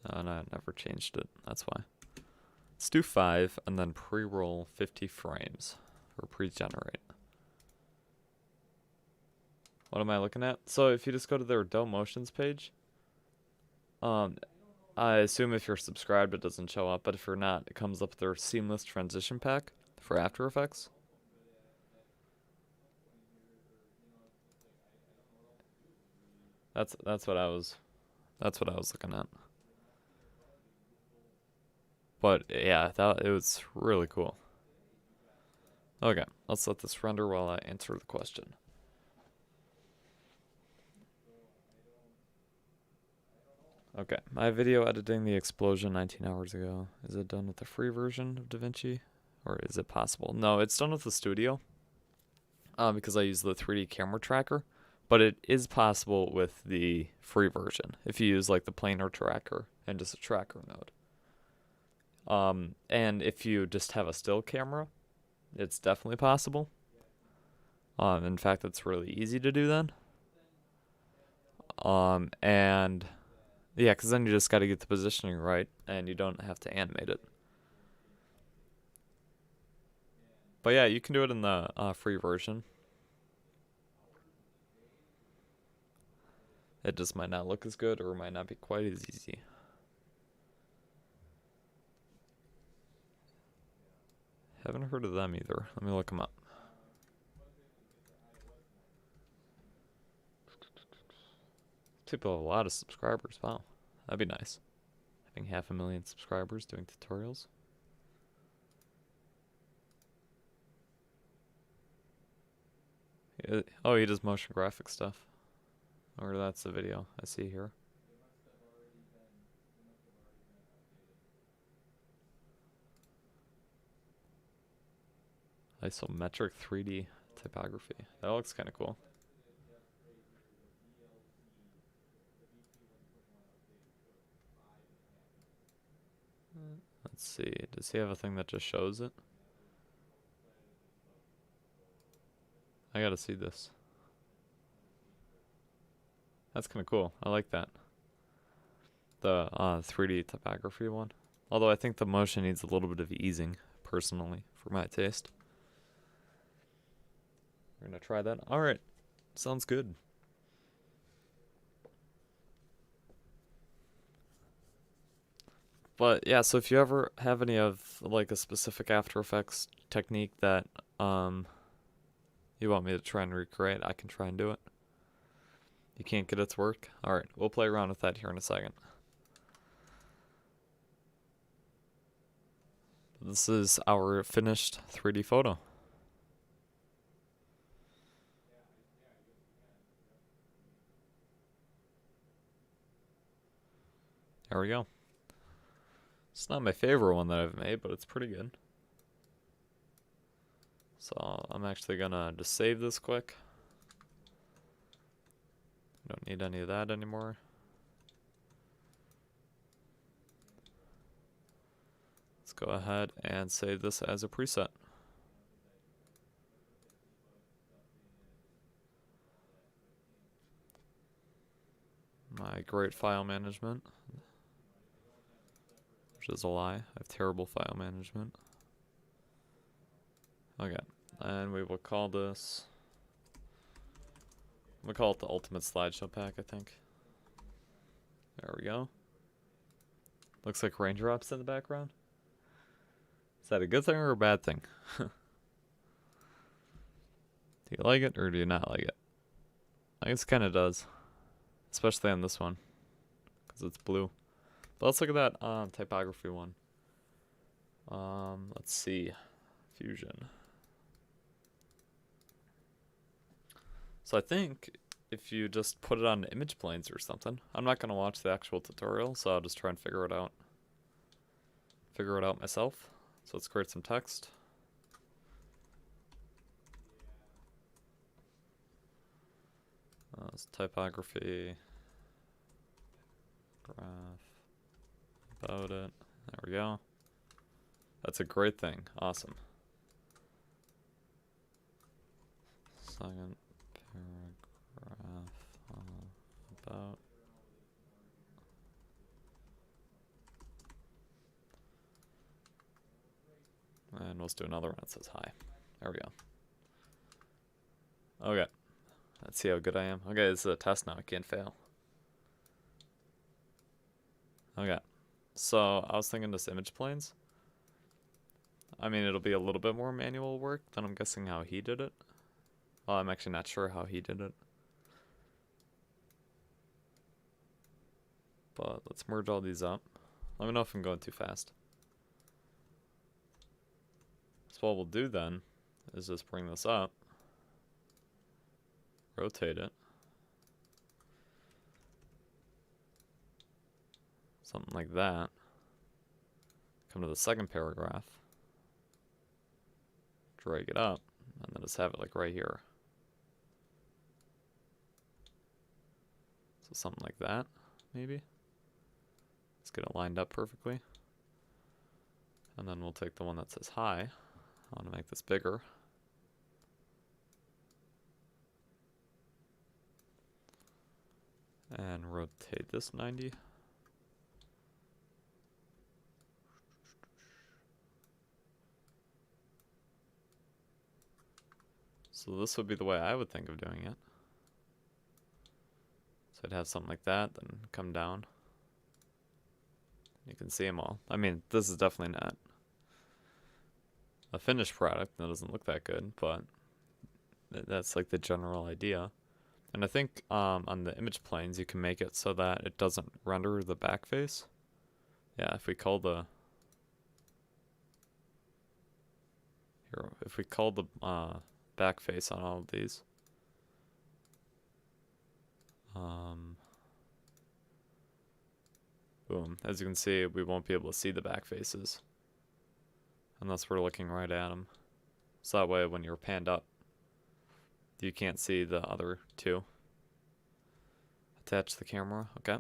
And I never changed it, that's why. Let's do 5 and then pre-roll 50 frames. Or pre-generate. What am I looking at? So if you just go to their Adobe Motions page, I assume if you're subscribed it doesn't show up, but if you're not, it comes up with their seamless transition pack for After Effects. That's what I was looking at. But yeah, it was really cool. Okay, let's let this render while I answer the question. Okay, my video editing the explosion 19 hours ago. Is it done with the free version of DaVinci? Or is it possible? No, it's done with the studio. Because I use the 3D camera tracker. But it is possible with the free version. If you use like the planar tracker and just a tracker node. And if you just have a still camera, it's definitely possible. In fact, it's really easy to do then. And yeah, because then you just got to get the positioning right, and you don't have to animate it. But yeah, you can do it in the free version. It just might not look as good, or might not be quite as easy. Haven't heard of them either. Let me look them up. People have a lot of subscribers. Wow, that'd be nice. Having 500,000 subscribers doing tutorials. Oh, he does motion graphic stuff. Or that's the video I see here. Isometric 3D typography. That looks kind of cool. Let's see. Does he have a thing that just shows it? I gotta see this. That's kind of cool. I like that. The 3D typography one. Although I think the motion needs a little bit of easing, personally, for my taste. We're gonna try that. Alright. Sounds good. But yeah, so if you ever have any of like a specific After Effects technique that you want me to try and recreate, I can try and do it. You can't get it to work? Alright, we'll play around with that here in a second. This is our finished 3D photo. There we go. It's not my favorite one that I've made, but it's pretty good. So I'm actually gonna just save this quick. Don't need any of that anymore. Let's go ahead and save this as a preset. My great file management. which is a lie. I have terrible file management. Okay, and we will call this... We'll call it the Ultimate Slideshow Pack, I think. There we go. Looks like raindrops in the background. Is that a good thing or a bad thing? Do you like it or do you not like it? I guess it kind of does. Especially on this one. Because it's blue. But let's look at that typography one. Let's see. Fusion. So I think if you just put it on image planes or something. I'm not going to watch the actual tutorial, so I'll just try and figure it out. Figure it out myself. So let's create some text. It's typography. Graph. About it. There we go. That's a great thing. Awesome. Second paragraph about. And let's do another one that says hi. There we go. Okay. Let's see how good I am. Okay, this is a test now. I can't fail. Okay. So, I was thinking just image planes. I mean, it'll be a little bit more manual work than I'm guessing how he did it. Well, I'm actually not sure how he did it. But let's merge all these up. Let me know if I'm going too fast. So what we'll do then is just bring this up. Rotate it. Something like that. Come to the second paragraph. Drag it up. And then just have it like right here. So something like that, maybe. Let's get it lined up perfectly. And then we'll take the one that says hi. I want to make this bigger. And rotate this 90. So this would be the way I would think of doing it. So I'd have something like that, then come down. You can see them all. I mean, this is definitely not a finished product. That doesn't look that good, but that's like the general idea. And I think on the image planes, you can make it so that it doesn't render the back face. Yeah, if we call the... Here, if we call the back face on all of these. Boom. As you can see, we won't be able to see the back faces. Unless we're looking right at them. So that way, when you're panned up, you can't see the other two. Attach the camera, okay.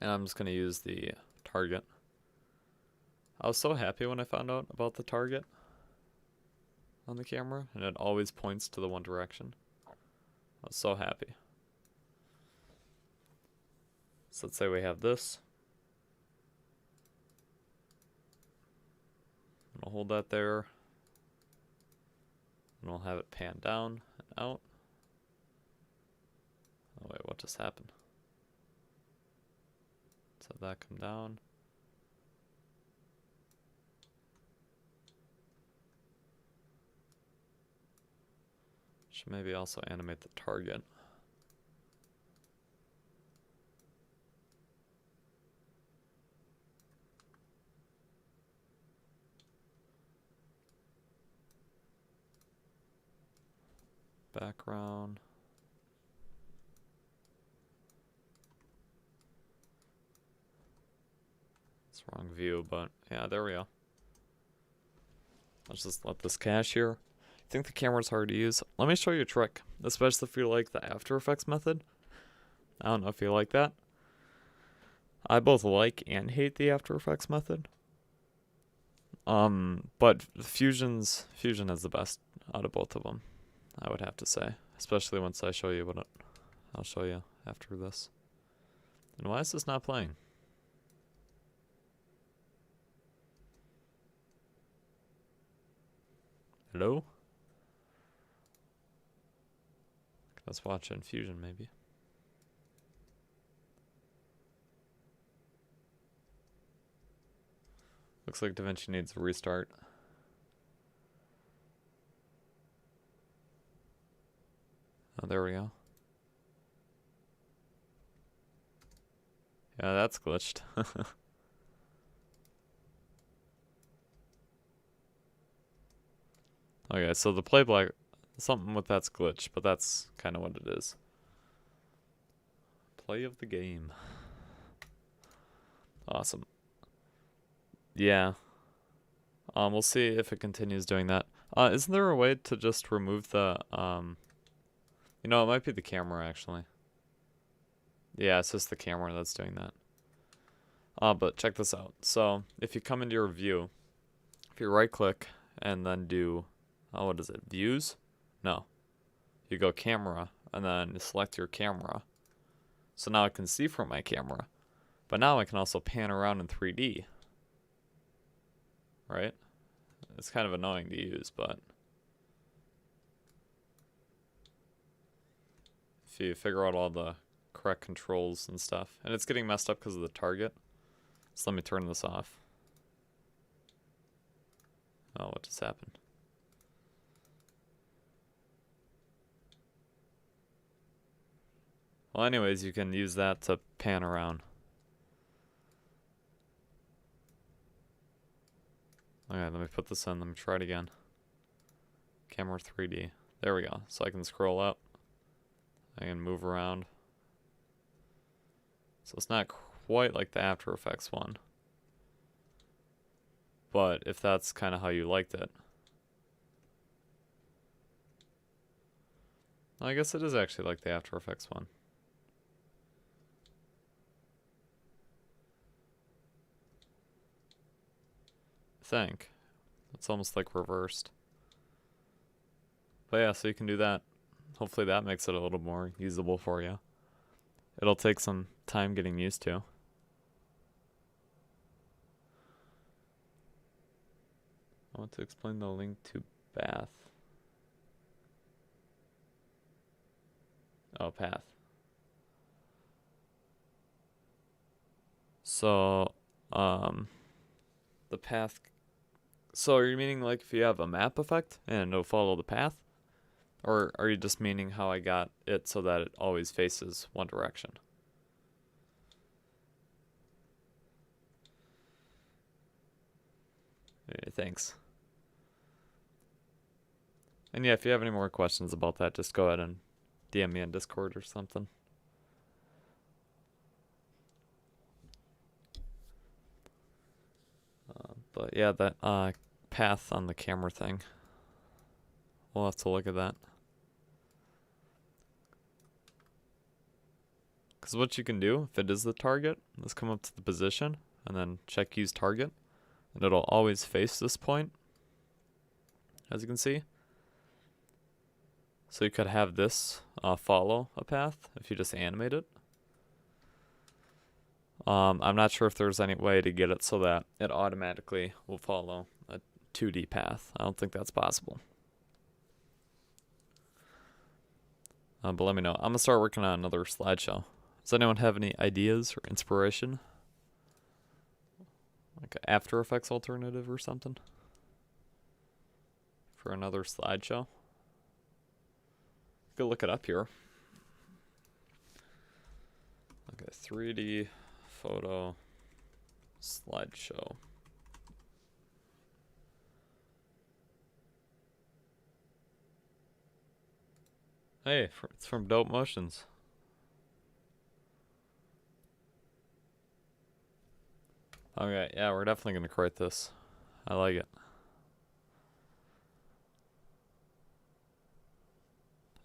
And I'm just going to use the target. I was so happy when I found out about the target on the camera, and it always points to the one direction. I was so happy. So let's say we have this. I'll hold that there. And we'll have it pan down and out. Oh wait, what just happened? Let's have that come down. Should maybe also animate the target. Background. It's wrong view, but yeah, there we go. Let's just let this cache here. I think the camera's hard to use. Let me show you a trick, especially if you like the After Effects method. I don't know if you like that. I both like and hate the After Effects method. But Fusion has the best out of both of them, I would have to say. especially once I show you what I'll show you after this. And why is this not playing? Hello? Let's watch Infusion maybe. Looks like DaVinci needs a restart. Oh, there we go. Yeah, that's glitched. Okay, so the playback, something with that's glitched, but that's kind of what it is. Play of the game. Awesome. Yeah. We'll see if it continues doing that. Isn't there a way to just remove the, you know, it might be the camera, actually. Yeah, it's just the camera that's doing that. But check this out. So, if you come into your view, if you right-click and then do, what is it, views? No. You go camera, and then you select your camera. So now I can see from my camera. But now I can also pan around in 3D. Right? It's kind of annoying to use, but if you figure out all the correct controls and stuff. And it's getting messed up because of the target. So let me turn this off. Oh, what just happened? Well, anyways, you can use that to pan around. Okay, let me put this in. Let me try it again. Camera 3D. There we go. So I can scroll up. I can move around. So it's not quite like the After Effects one. But if that's kind of how you liked it. I guess it is actually like the After Effects one. I think. It's almost like reversed. But yeah, so you can do that. Hopefully that makes it a little more usable for you. It'll take some time getting used to. I want to explain the link to Bath. Oh, path. So, the path. So are you meaning like if you have a map effect and it'll follow the path? Or are you just meaning how I got it so that it always faces one direction? Okay, thanks. And yeah, if you have any more questions about that, just go ahead and DM me on Discord or something. But yeah, that path on the camera thing. We'll have to look at that. Because what you can do, if it is the target, let's come up to the position and then check use target. And it'll always face this point, as you can see. So you could have this follow a path if you just animate it. I'm not sure if there's any way to get it so that it automatically will follow a 2D path. I don't think that's possible. But let me know. I'm going to start working on another slideshow. Does anyone have any ideas or inspiration? Like an After Effects alternative or something? For another slideshow? Go look it up here. Okay, 3D photo slideshow. Hey, it's from Dope Motions. Okay, yeah, we're definitely going to create this. I like it.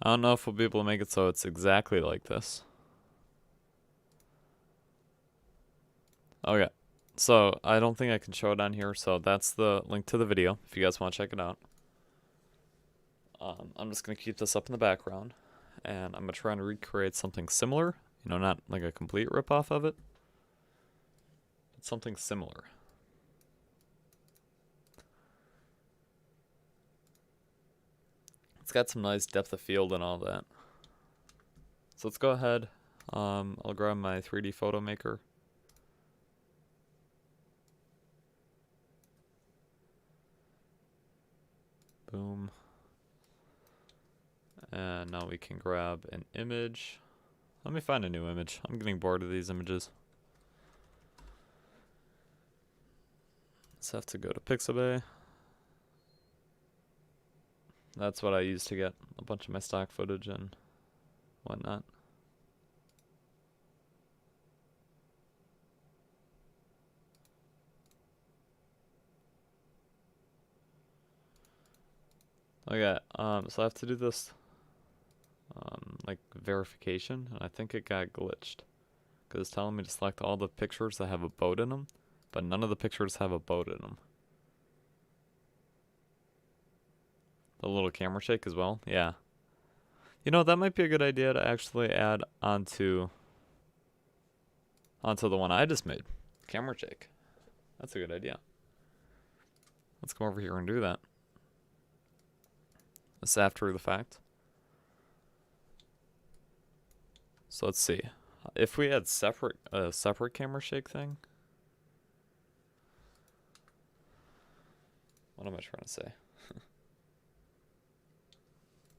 I don't know if we'll be able to make it so it's exactly like this. Okay, so I don't think I can show it on here, so that's the link to the video if you guys want to check it out. I'm just going to keep this up in the background. and I'm going to try and recreate something similar. You know, not like a complete ripoff of it, but something similar. It's got some nice depth of field and all that. So let's go ahead. I'll grab my 3D photo maker. Boom. And now we can grab an image. Let me find a new image. I'm getting bored of these images. Let's have to go to Pixabay. That's what I use to get a bunch of my stock footage and whatnot. Okay, so I have to do this like verification, and I think it got glitched because it's telling me to select all the pictures that have a boat in them, but none of the pictures have a boat in them. The little camera shake as well, yeah. You know, that might be a good idea to actually add onto the one I just made, camera shake. That's a good idea. Let's come over here and do that. This after the fact. So let's see. If we had separate camera shake thing. What am I trying to say?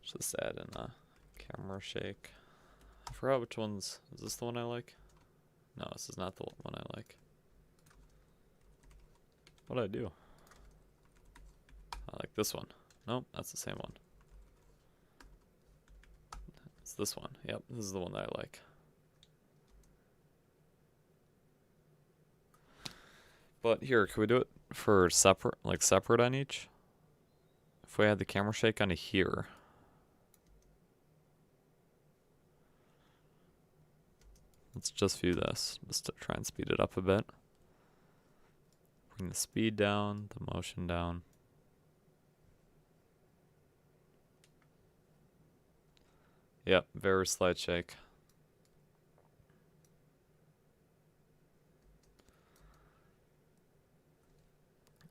Just add in a camera shake. I forgot which ones. Is this the one I like? No, this is not the one I like. What did I do? I like this one. Nope, that's the same one. It's this one. Yep, this is the one that I like. But here, can we do it for separate on each? If we had the camera shake onto here. Let's just view this, just to try and speed it up a bit. Bring the speed down, the motion down. Yep, very slight shake.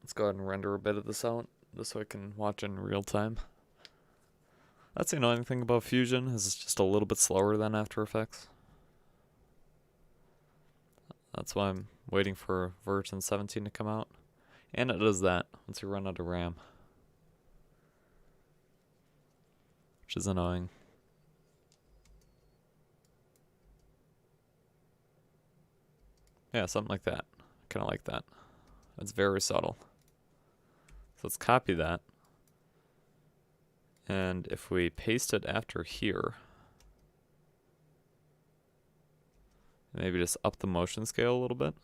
Let's go ahead and render a bit of this out, just so I can watch in real time. That's the annoying thing about Fusion, is it's just a little bit slower than After Effects. That's why I'm waiting for version 17 to come out. And it does that once you run out of RAM. Which is annoying. Yeah, something like that. Kind of like that. It's very subtle. So let's copy that. And if we paste it after here, maybe just up the motion scale a little bit,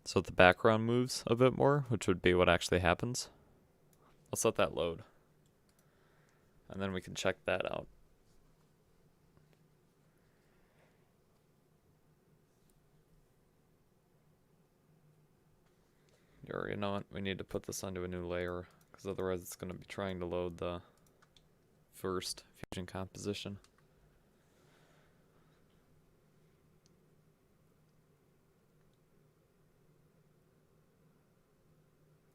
so that the background moves a bit more, which would be what actually happens. Let's let that load. And then we can check that out. You already know it. We need to put this onto a new layer, because otherwise it's going to be trying to load the first Fusion composition.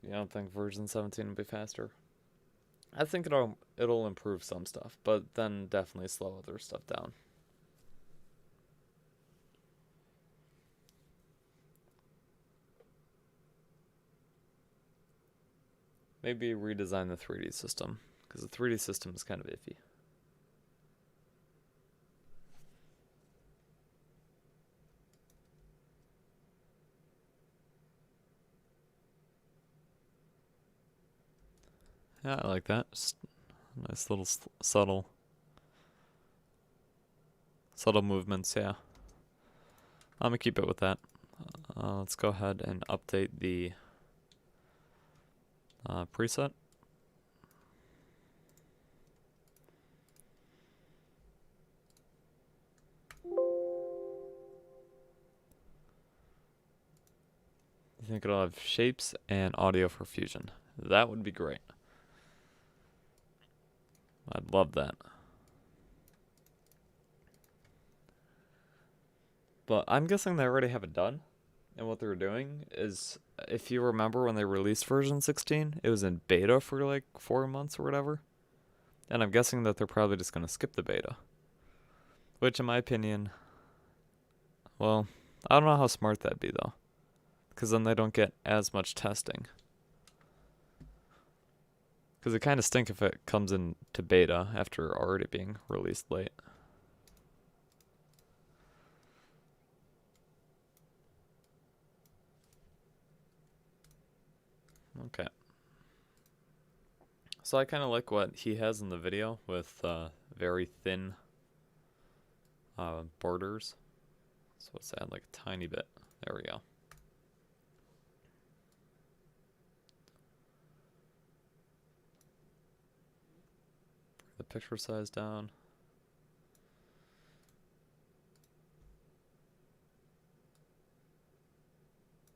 You don't think version 17 will be faster? I think it'll improve some stuff, but then definitely slow other stuff down. Maybe redesign the 3D system, because the 3D system is kind of iffy. Yeah, I like that. Just nice little subtle movements, yeah. I'm gonna keep it with that. Let's go ahead and update the preset. I think it'll have shapes and audio for Fusion. That would be great. I'd love that. But I'm guessing they already have it done. And what they're doing is, if you remember when they released version 16, it was in beta for like 4 months or whatever. And I'm guessing that they're probably just going to skip the beta. Which, in my opinion, well, I don't know how smart that'd be though. Because then they don't get as much testing. Because it kind of stink if it comes into beta after already being released late. Okay. So I kind of like what he has in the video with very thin borders. So let's add like a tiny bit. There we go. Bring the picture size down.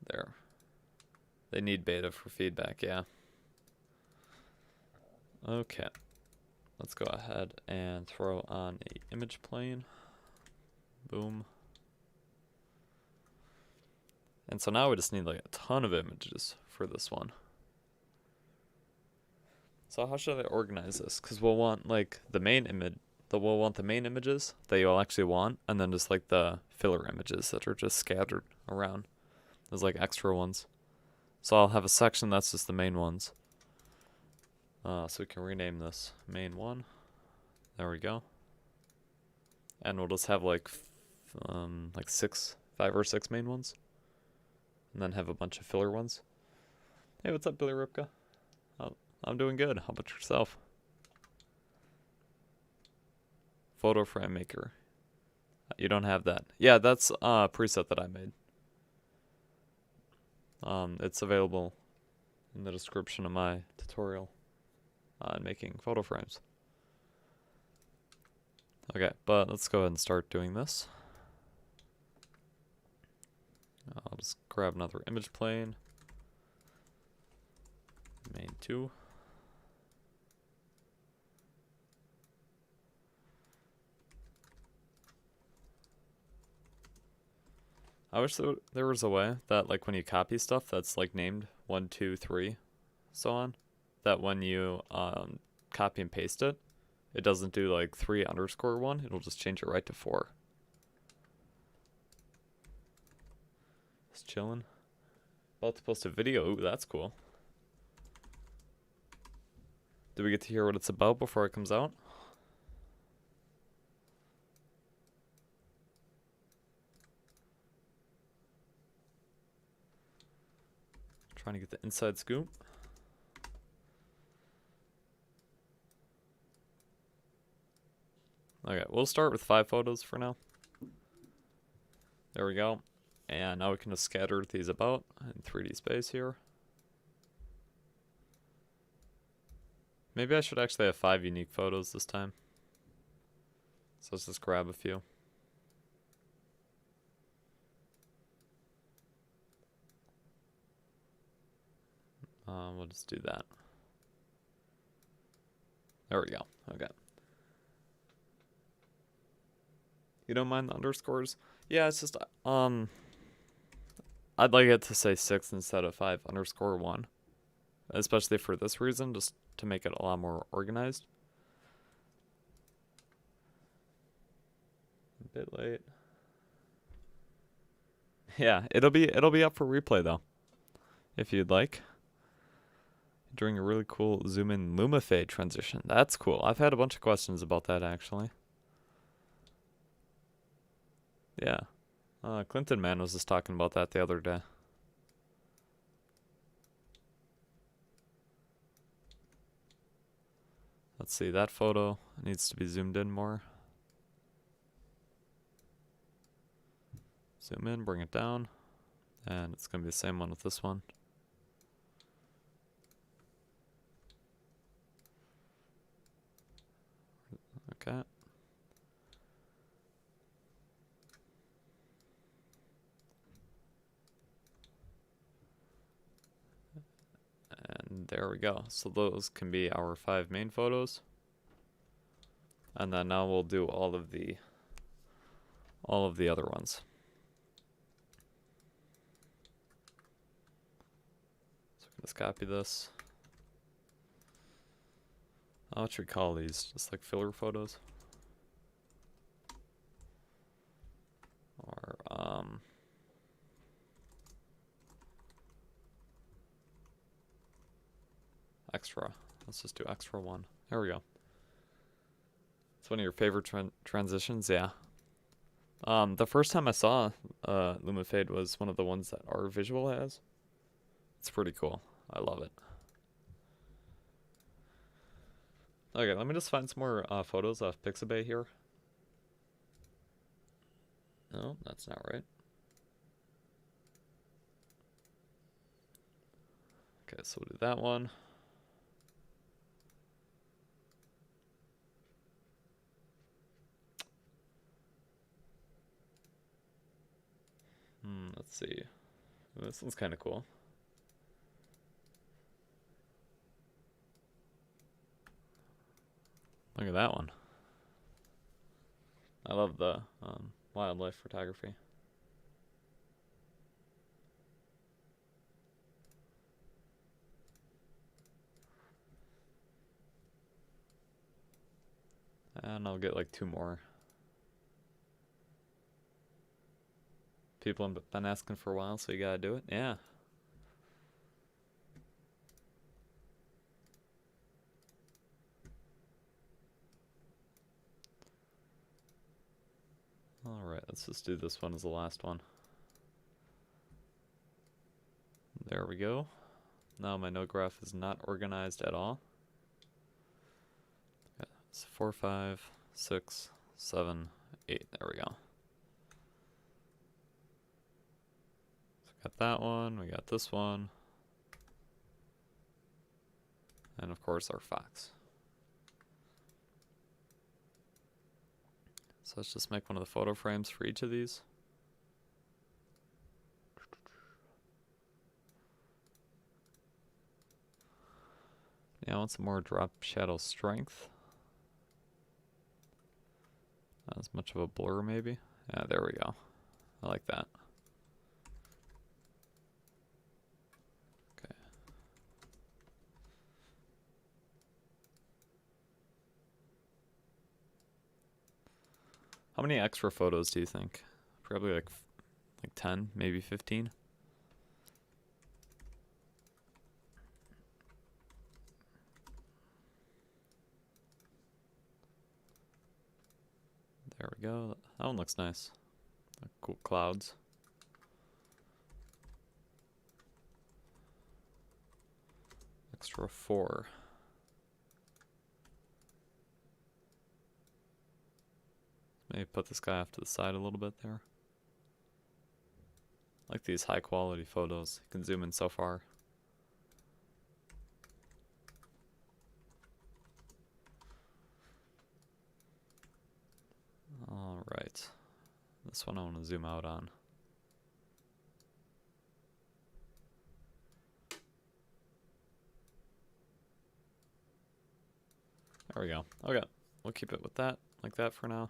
There. They need beta for feedback, yeah. Okay. Let's go ahead and throw on a image plane. Boom. And so now we just need like a ton of images for this one. So how should I organize this? Because we'll want like the main image, we'll want the main images that you'll actually want, and then just like the filler images that are just scattered around. There's like extra ones. So I'll have a section that's just the main ones. So we can rename this main one. There we go. And we'll just have like 5 or 6 main ones. And then have a bunch of filler ones. Hey, what's up, Billy Ripka? I'm doing good. How about yourself? Photo frame maker. You don't have that. Yeah, that's a preset that I made. It's available in the description of my tutorial on making photo frames. Okay, but let's go ahead and start doing this. I'll just grab another image plane. Main 2. I wish there was a way that like when you copy stuff that's like named 1, 2, 3, so on, that when you copy and paste it, it doesn't do like 3_1, it'll just change it right to 4. Just chilling. About to post a video. Ooh, that's cool. Do we get to hear what it's about before it comes out? Trying to get the inside scoop. Okay, we'll start with 5 photos for now. There we go. And now we can just scatter these about in 3D space here. Maybe I should actually have 5 unique photos this time. So let's just grab a few. We'll just do that. There we go. Okay. You don't mind the underscores? Yeah, it's just I'd like it to say 6 instead of 5_1. Especially for this reason, just to make it a lot more organized. A bit late. Yeah, it'll be up for replay though, if you'd like. During a really cool zoom in luma fade transition. That's cool. I've had a bunch of questions about that actually. Yeah. Clinton Man was just talking about that the other day. Let's see, that photo needs to be zoomed in more. Zoom in, bring it down. And it's going to be the same one with this one. Okay. And there we go. So those can be our 5 main photos. And then now we'll do all of the other ones. Just copy this. What should we call these? Just like filler photos? Or, extra. Let's just do extra one. There we go. It's one of your favorite transitions, yeah. The first time I saw LumaFade was one of the ones that our visual has. It's pretty cool. I love it. Okay, let me just find some more photos off Pixabay here. No, that's not right. Okay, so we'll do that one. Let's see. This one's kind of cool. Look at that one. I love the wildlife photography. And I'll get like 2 more. People have been asking for a while, so you gotta do it. Yeah. Alright, let's just do this one as the last one. There we go. Now my node graph is not organized at all. Yeah, it's 4, 5, 6, 7, 8. There we go. So we got that one, we got this one. And of course our fox. So let's just make one of the photo frames for each of these. Yeah, I want some more drop shadow strength. Not as much of a blur maybe. Yeah, there we go. I like that. Okay. How many extra photos do you think? Probably like 10, maybe 15. There we go. That one looks nice. Cool clouds. Extra 4. Maybe put this guy off to the side a little bit there. I like these high quality photos. You can zoom in so far. Alright. This one I want to zoom out on. There we go. Okay. We'll keep it with that, like that for now.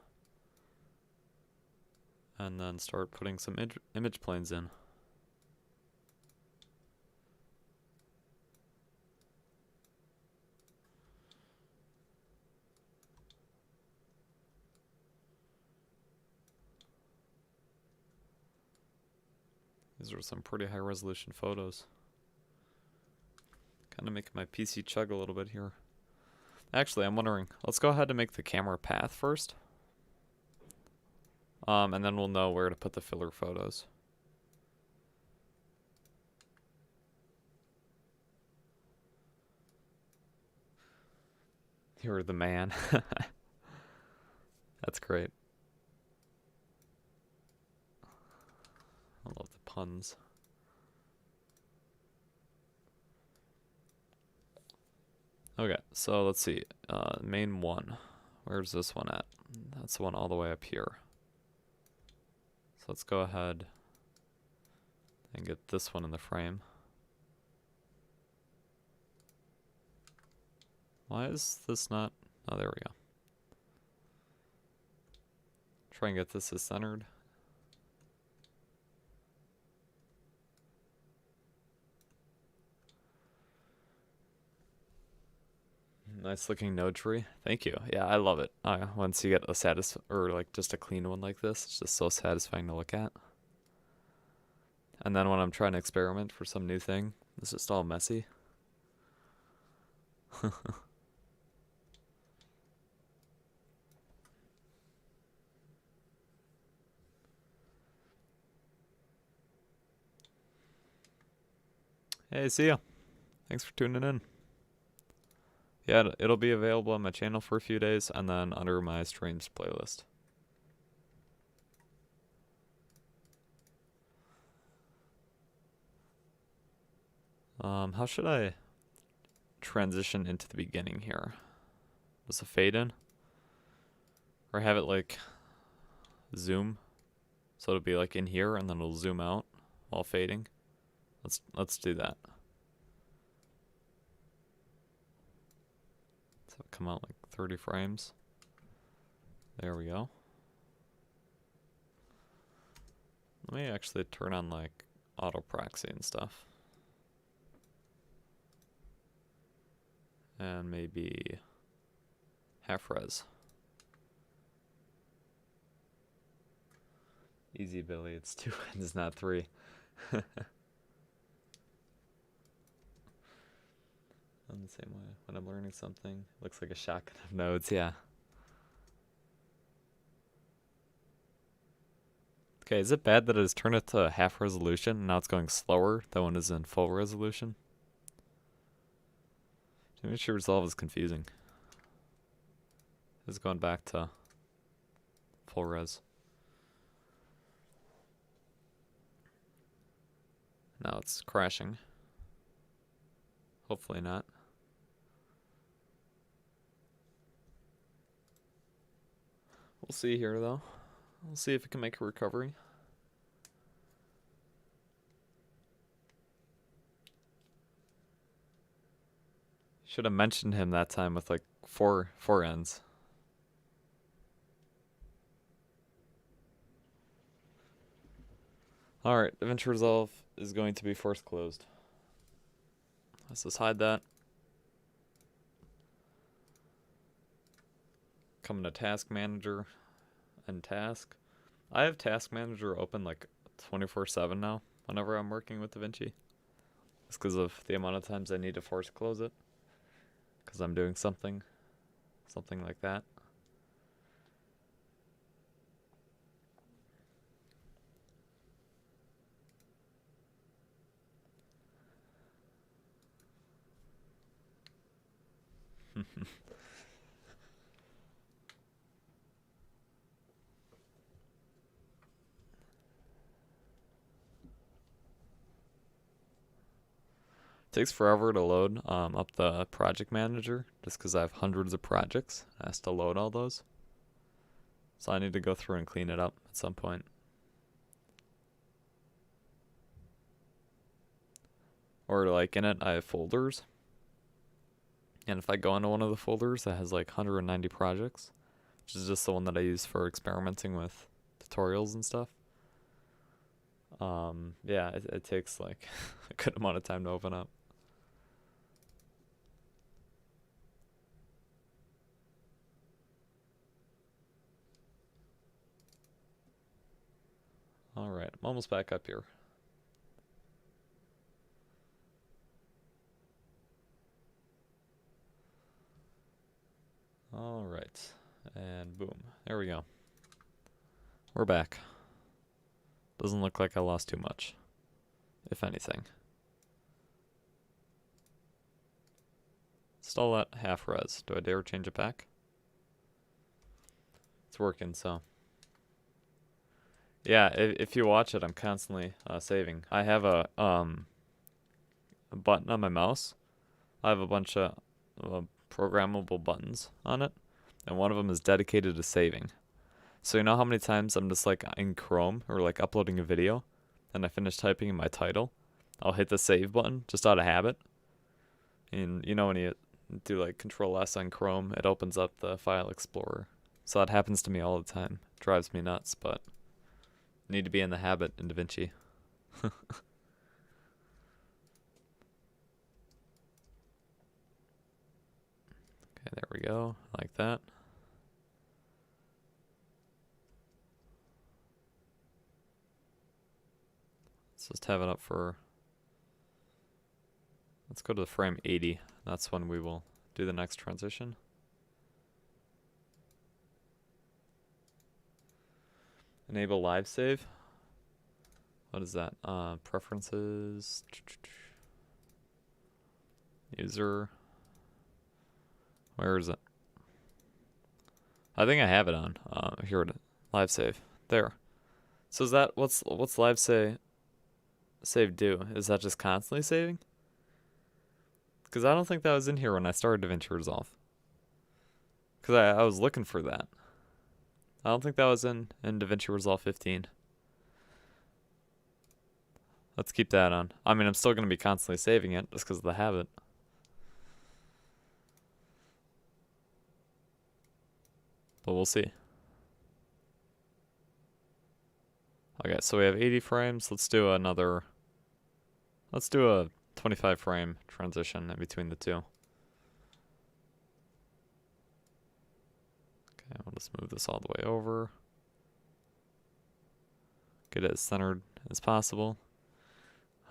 And then start putting some image planes in. These are some pretty high resolution photos. Kind of making my PC chug a little bit here. Actually, I'm wondering, let's go ahead and make the camera path first. And then we'll know where to put the filler photos. You're the man. That's great. I love the puns. Okay, so let's see. Main one. Where's this one at? That's the one all the way up here. So let's go ahead and get this one in the frame. Why is this not? Oh, there we go. Try and get this as centered. Nice looking node tree. Thank you. Yeah, I love it. Once you get a or like just a clean one like this, it's just so satisfying to look at. And then when I'm trying to experiment for some new thing, it's just all messy. Hey, see ya. Thanks for tuning in. Yeah, it'll be available on my channel for a few days and then under my streams playlist. How should I transition into the beginning here? Does it fade in? Or have it like zoom? So it'll be like in here and then it'll zoom out while fading. Let's do that. So it'll come out like 30 frames. There we go. Let me actually turn on like auto proxy and stuff. And maybe half res. Easy, Billy. It's 2 ends, not 3. On the same way, when I'm learning something, looks like a shotgun of nodes. Yeah. Okay, is it bad that it has turned it to half resolution and now it's going slower than when it's in full resolution? Davinci Resolve is confusing. It's going back to full res. Now it's crashing. Hopefully not. We'll see here though. We'll see if it can make a recovery. Should have mentioned him that time with like four ends. Alright, Davinci Resolve is going to be force closed. Let's just hide that. Come to Task Manager and Task. I have Task Manager open like 24/7 now whenever I'm working with Davinci. It's because of the amount of times I need to force close it. Because I'm doing something like that. Takes forever to load up the project manager just because I have hundreds of projects. It has to load all those. So I need to go through and clean it up at some point. Or like in it, I have folders. And if I go into one of the folders that has like 190 projects, which is just the one that I use for experimenting with tutorials and stuff. Yeah, it takes like a good amount of time to open up. Alright, I'm almost back up here. Alright, and boom, there we go. We're back. Doesn't look like I lost too much, if anything. Still at half res. Do I dare change it back? It's working, so. Yeah, if you watch it, I'm constantly saving. I have a button on my mouse. I have a bunch of programmable buttons on it, and one of them is dedicated to saving. So you know how many times I'm just like in Chrome or like uploading a video, and I finish typing in my title, I'll hit the save button just out of habit. And you know when you do like Control S on Chrome, it opens up the file explorer. So that happens to me all the time. It drives me nuts, but need to be in the habit in Davinci. we go, like that. Let's just have it up for, let's go to the frame 80. That's when we will do the next transition. Enable live save. What is that? Preferences. User. Where is it? I think I have it on. Here, live save. There. So is that what's live save do? Is that just constantly saving? Because I don't think that was in here when I started DaVinci Resolve. Because I was looking for that. I don't think that was in DaVinci Resolve 15. Let's keep that on. I mean, I'm still going to be constantly saving it just because of the habit. But we'll see. Okay, so we have 80 frames. Let's do a 25 frame transition in between the two. Okay, we'll just move this all the way over. Get it as centered as possible.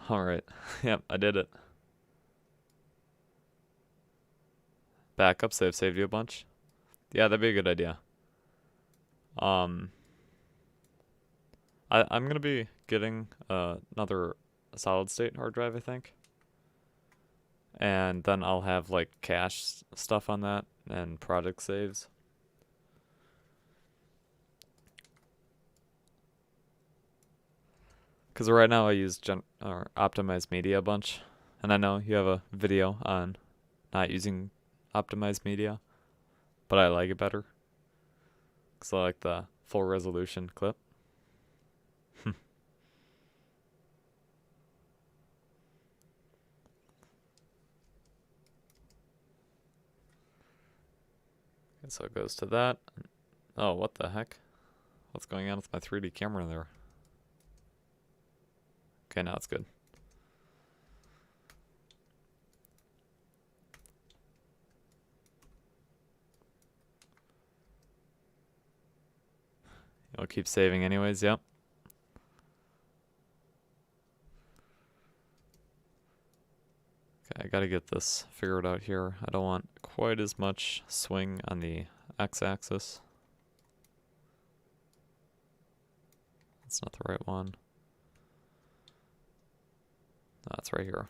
Alright, yep, I did it. Backup saved you a bunch. Yeah, that'd be a good idea. I'm gonna be getting another solid state hard drive, I think. And then I'll have like cache stuff on that and project saves. Because right now I use optimized media a bunch. And I know you have a video on not using optimized media, but I like it better. Because I like the full resolution clip. Okay, so it goes to that. Oh, what the heck? What's going on with my 3D camera there? Okay, now it's good. It'll keep saving anyways, yep. Okay, I gotta get this figured out here. I don't want quite as much swing on the x-axis. That's not the right one. That's right here.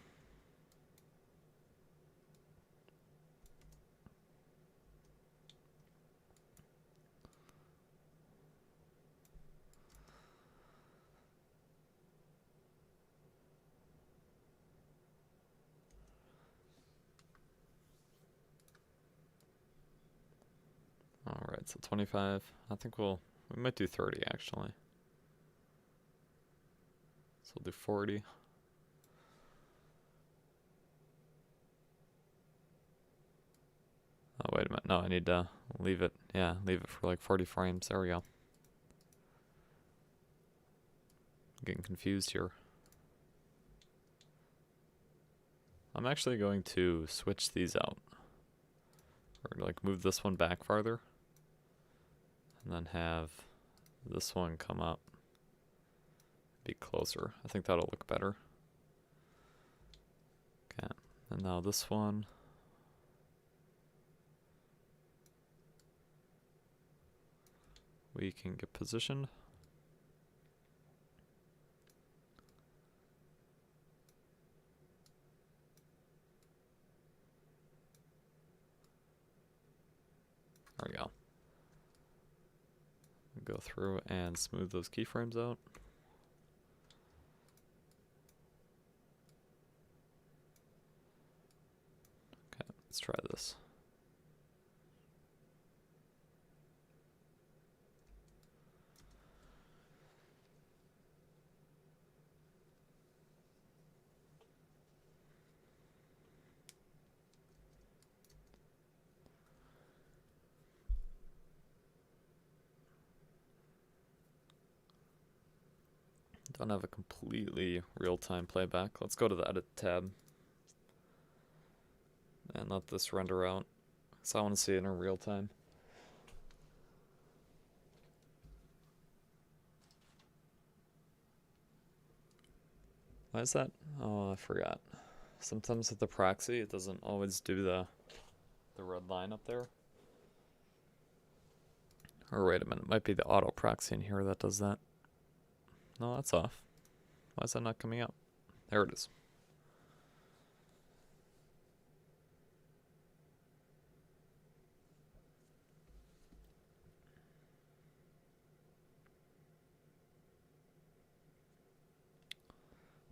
Alright, so 25. I think we might do 30 actually. So we'll do 40. Oh, wait a minute. No, I need to leave it. Yeah, leave it for like 40 frames. There we go. I'm getting confused here. I'm actually going to switch these out. Or like move this one back farther. And then have this one come up. Be closer. I think that'll look better. Okay. And now this one. We can get positioned. There we go. Go through and smooth those keyframes out. Okay, let's try this. Don't have a completely real-time playback. Let's go to the Edit tab and let this render out So I want to see it in real time. Why is that? Oh, I forgot. Sometimes with the proxy, it doesn't always do the red line up there. Or wait a minute, it might be the auto proxy in here that does that. No, that's off. Why is that not coming up? There it is.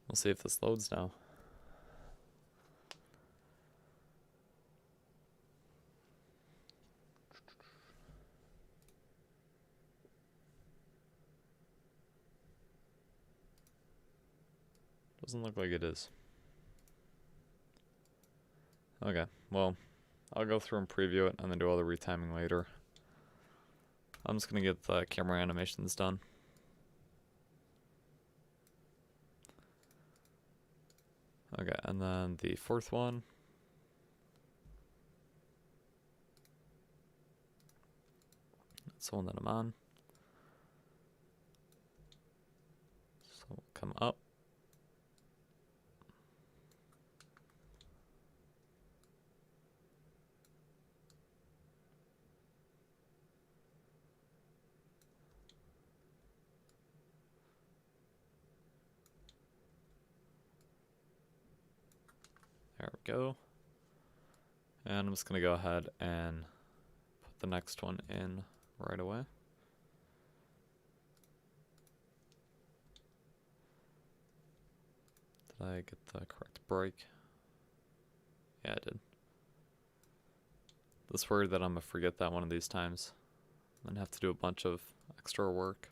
We'll see if this loads now. Doesn't look like it is. Okay, well, I'll go through and preview it and then do all the retiming later. I'm just going to get the camera animations done. Okay, and then the fourth one. That's the one that I'm on. So we'll come up. There we go. And I'm just going to go ahead and put the next one in right away. Did I get the correct break? Yeah, I did. Just worried that I'm going to forget that one of these times and have to do a bunch of extra work.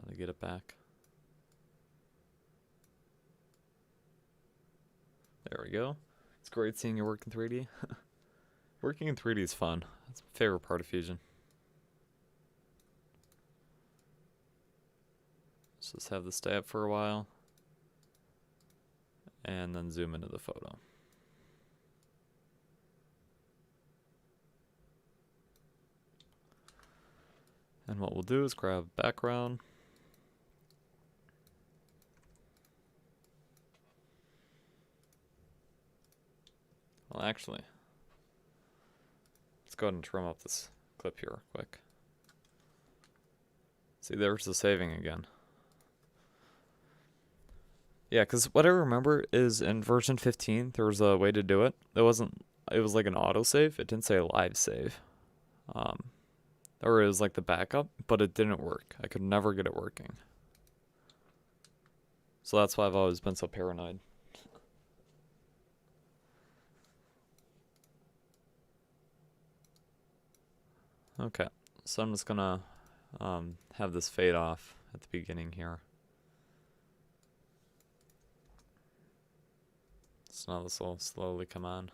To get it back. There we go. It's great seeing you work in 3D. Working in 3D is fun. That's my favorite part of Fusion. Let's just have this stay up for a while. And then zoom into the photo. And what we'll do is grab background. Well, actually, let's go ahead and trim up this clip here quick. See, there's the saving again. Yeah, because what I remember is in version 15, there was a way to do it. It was like an autosave. It didn't say live save. Or it was like the backup, but it didn't work. I could never get it working. So that's why I've always been so paranoid. Okay, so I'm just gonna have this fade off at the beginning here. So now this will slowly come on.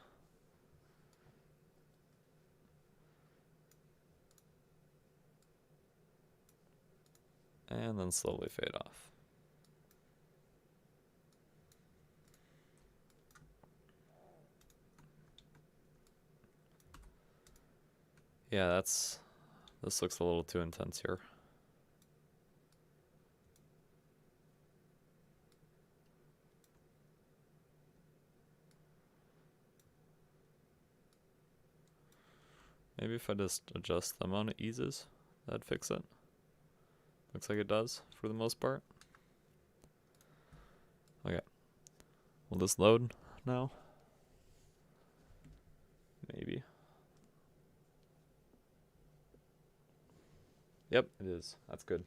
And then slowly fade off. Yeah, this looks a little too intense here. Maybe if I just adjust the amount it eases, that'd fix it. Looks like it does for the most part. Okay. Will this load now? Maybe. Yep, it is. That's good.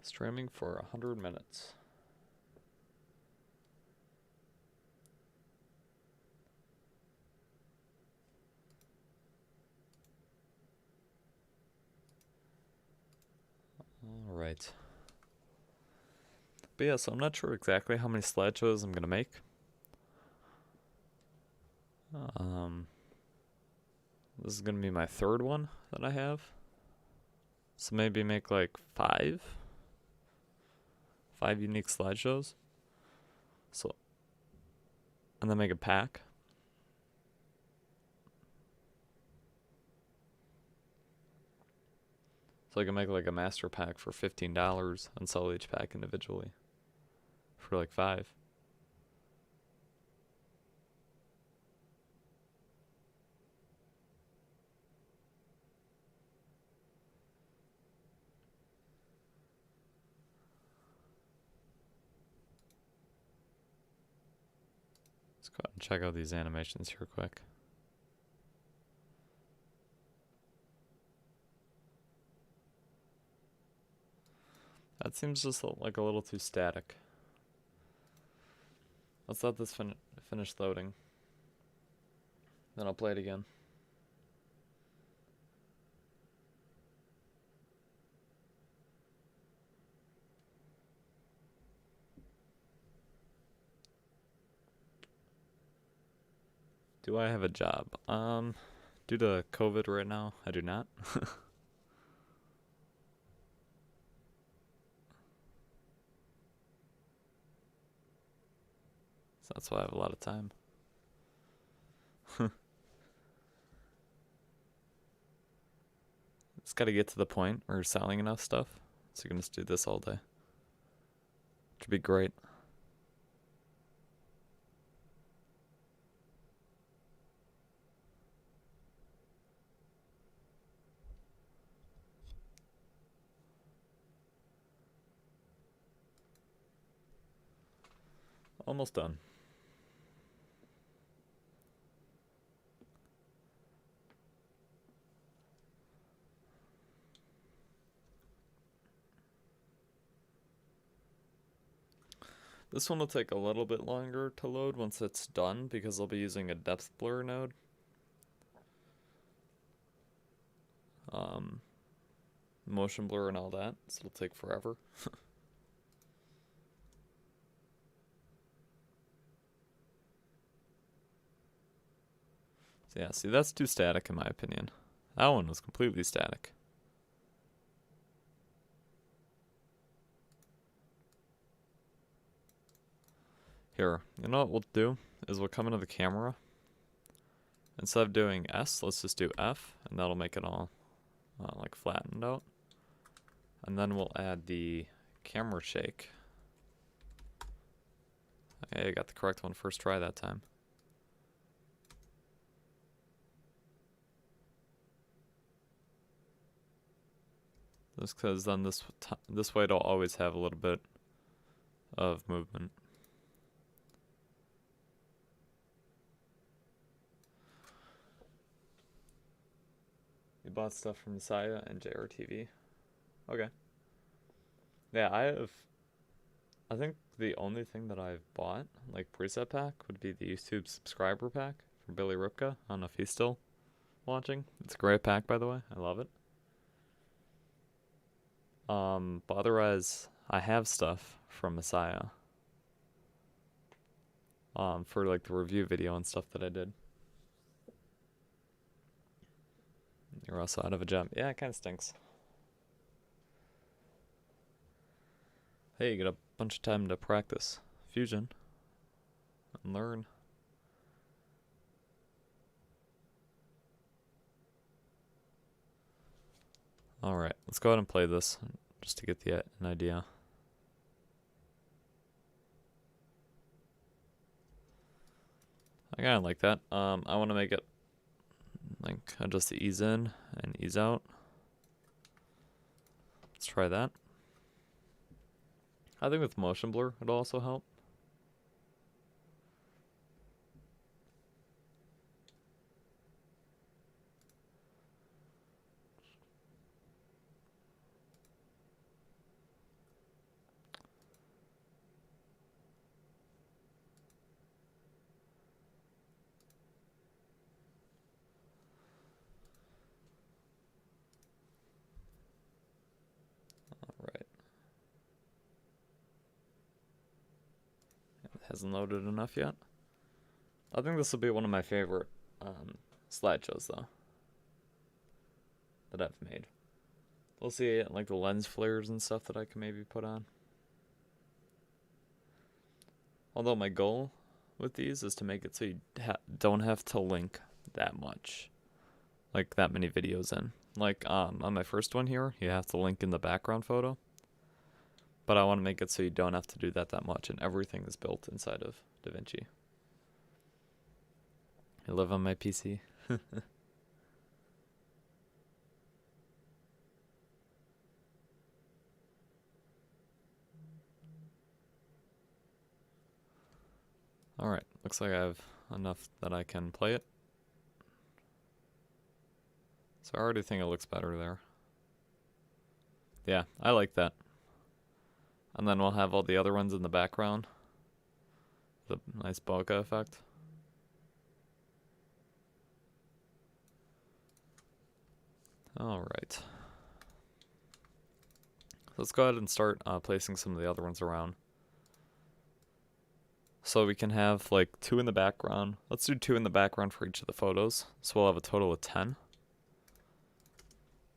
Streaming for 100 minutes. All right. But yeah, so I'm not sure exactly how many slideshows I'm gonna make. This is gonna be my third one that I have. So maybe make like five unique slideshows. So, and then make a pack. So I can make like a master pack for $15 and sell each pack individually for like 5. Let's go ahead and check out these animations here quick. That seems just like a little too static. Let's let this finish loading. Then I'll play it again. Do I have a job? Due to COVID right now, I do not. So that's why I have a lot of time. It's got to get to the point where you're selling enough stuff, so you can just do this all day. Which would be great. Almost done. This one will take a little bit longer to load once it's done because I'll be using a depth blur node. Motion blur and all that, so it'll take forever. So yeah, see, that's too static in my opinion. That one was completely static. Here, you know what we'll do is we'll come into the camera. Instead of doing S, let's just do F, and that'll make it all like flattened out. And then we'll add the camera shake. Okay, I got the correct one first try that time. Just because then this way it'll always have a little bit of movement. You bought stuff from Messiah and JRTV. Okay. Yeah, I think the only thing that I've bought, like preset pack, would be the YouTube subscriber pack from Billy Ripka. I don't know if he's still watching. It's a great pack, by the way. I love it. But otherwise, I have stuff from Messiah. For like the review video and stuff that I did. You're also out of a job. Yeah, it kind of stinks. Hey, you get a bunch of time to practice Fusion and learn. Alright, let's go ahead and play this just to get an idea. I kinda like that. I want to make it like adjust the ease in and ease out. Let's try that. I think with motion blur it'll also help. Alright. It hasn't loaded enough yet. I think this will be one of my favorite slideshows though. that I've made. We'll see like the lens flares and stuff that I can maybe put on. Although my goal with these is to make it so you don't have to link that much, like that many videos in. Like on my first one here, you have to link in the background photo. But I want to make it so you don't have to do that much, and everything is built inside of DaVinci. I live on my PC. Alright, looks like I have enough that I can play it. So I already think it looks better there. Yeah, I like that. And then we'll have all the other ones in the background. The nice bokeh effect. Alright. Let's go ahead and start placing some of the other ones around. So we can have like 2 in the background. Let's do 2 in the background for each of the photos. So we'll have a total of 10.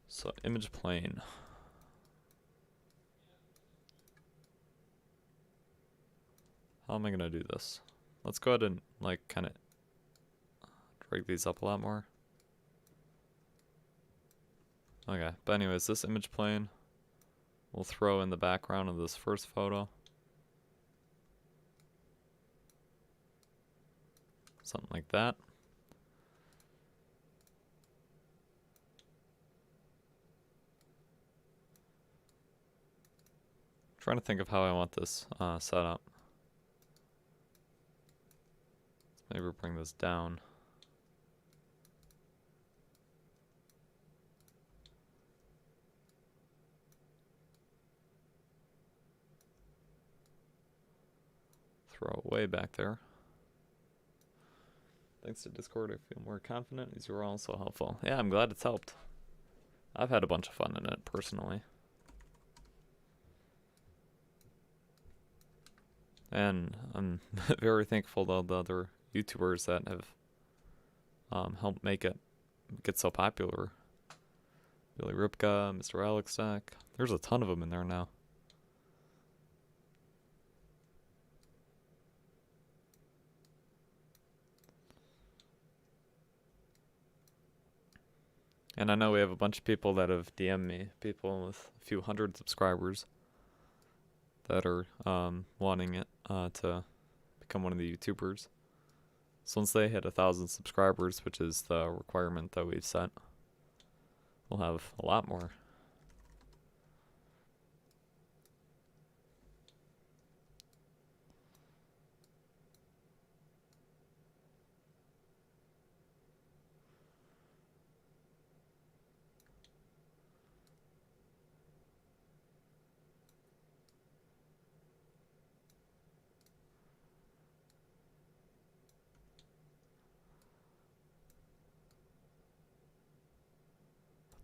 So image plane. How am I going to do this? Let's go ahead and like kind of drag these up a lot more. Okay, but anyways, this image plane we'll throw in the background of this first photo. Something like that. Trying to think of how I want this set up. Maybe bring this down. Throw it way back there. Thanks to Discord, I feel more confident. These were also helpful. Yeah, I'm glad it's helped. I've had a bunch of fun in it, personally. And I'm very thankful to all the other YouTubers that have helped make it get so popular. Billy Ripka, Mr. Alex Stack. There's a ton of them in there now. And I know we have a bunch of people that have DM'd me, people with a few hundred subscribers that are wanting it to become one of the YouTubers. So once they hit 1,000 subscribers, which is the requirement that we've set, we'll have a lot more.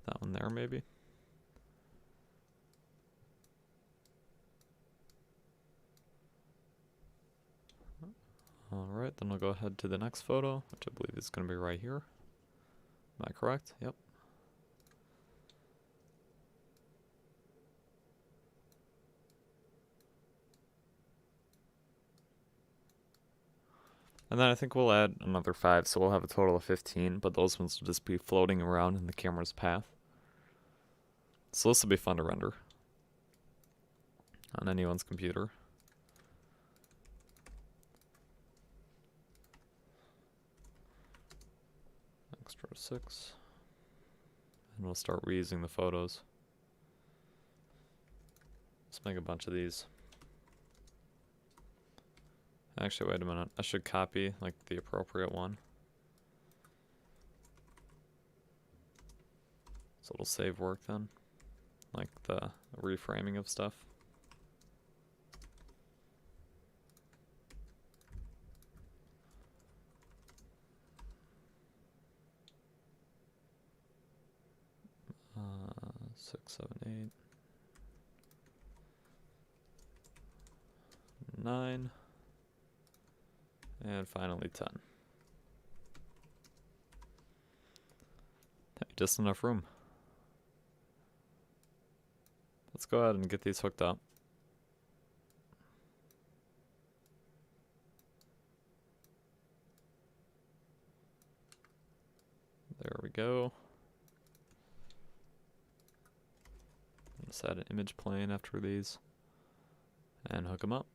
That one there, maybe. Alright, then we'll go ahead to the next photo, which I believe is going to be right here. Am I correct? Yep. And then I think we'll add another 5, so we'll have a total of 15, but those ones will just be floating around in the camera's path. So this will be fun to render on anyone's computer. Extra 6. And we'll start reusing the photos. Let's make a bunch of these. Actually, wait a minute. I should copy like the appropriate one. So it'll save work then. Like the reframing of stuff. Uh, 6, 7, 8, 9, and finally 10. Hey, just enough room. Let's go ahead and get these hooked up. There we go. Let's add an image plane after these and hook them up.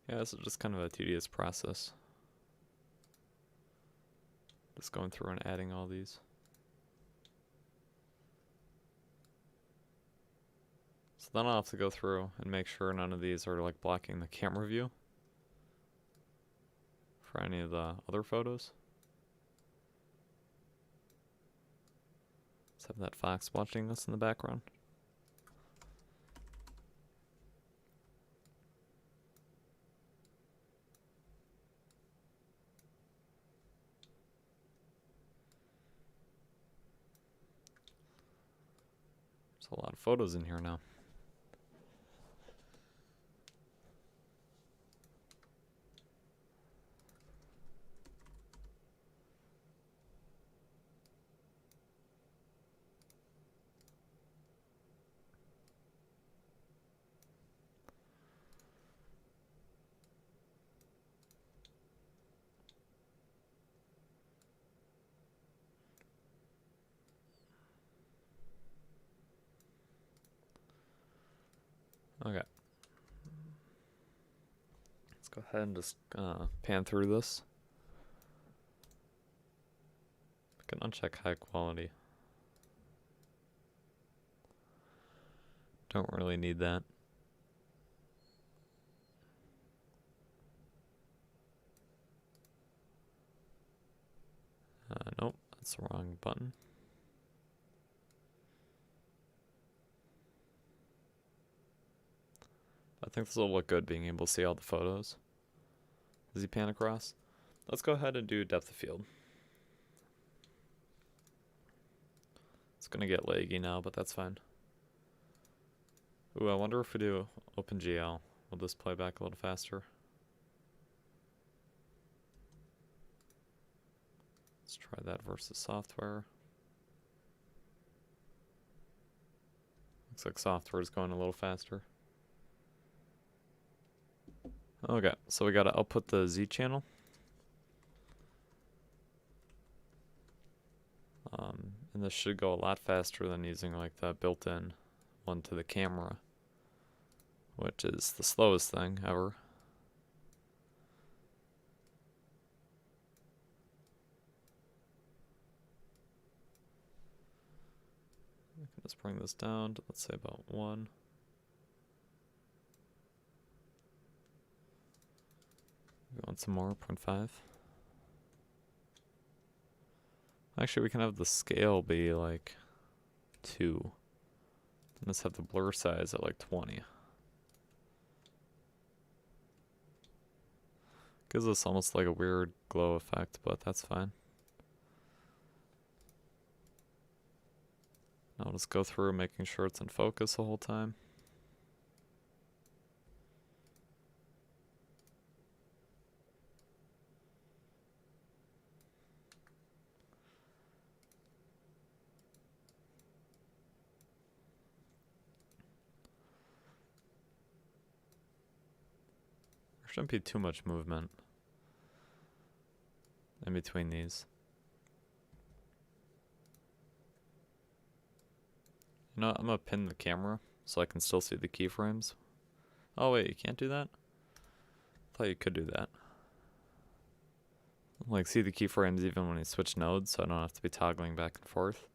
Yeah, this is just kind of a tedious process. Just going through and adding all these. So then I'll have to go through and make sure none of these are like blocking the camera view for any of the other photos. Let's have that fox watching this in the background. There's a lot of photos in here now. Okay. Let's go ahead and just pan through this. We can uncheck high quality. Don't really need that. Nope, that's the wrong button. I think this will look good being able to see all the photos as you pan across. Let's go ahead and do depth of field. It's going to get laggy now, but that's fine. Ooh, I wonder if we do OpenGL, will this play back a little faster? Let's try that versus software. Looks like software is going a little faster. Okay, so we gotta output the Z channel. And this should go a lot faster than using like the built-in one to the camera, which is the slowest thing ever. We can just bring this down to, let's say, about 1. We want some more, 0.5. Actually, we can have the scale be like 2. And let's have the blur size at like 20. Gives us almost like a weird glow effect, but that's fine. Now I'll just go through making sure it's in focus the whole time. Shouldn't be too much movement in between these. You know what, I'm gonna pin the camera so I can still see the keyframes. Oh wait, you can't do that? I thought you could do that. Like see the keyframes even when you switch nodes, so I don't have to be toggling back and forth.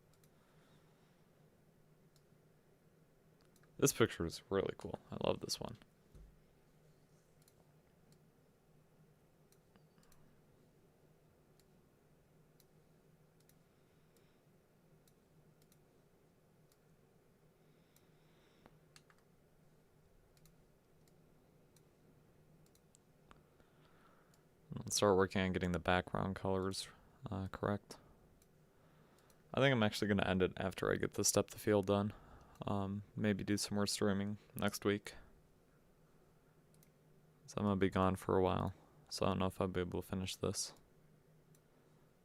This picture is really cool. I love this one. and start working on getting the background colors correct. I think I'm actually going to end it after I get this depth of field done. Maybe do some more streaming next week. So I'm going to be gone for a while, so I don't know if I'll be able to finish this.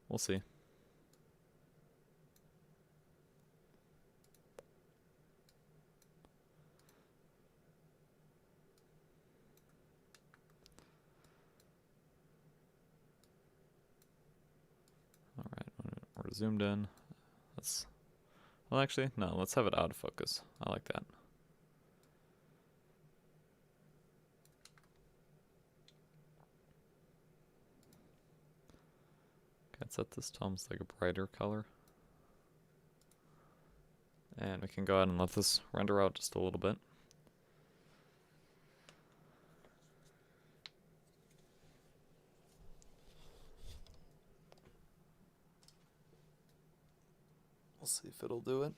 We'll see. Alright, we're zoomed in. Well, actually, no, let's have it out of focus. I like that. Okay, set this to almost like a brighter color. And we can go ahead and let this render out just a little bit. We'll see if it'll do it.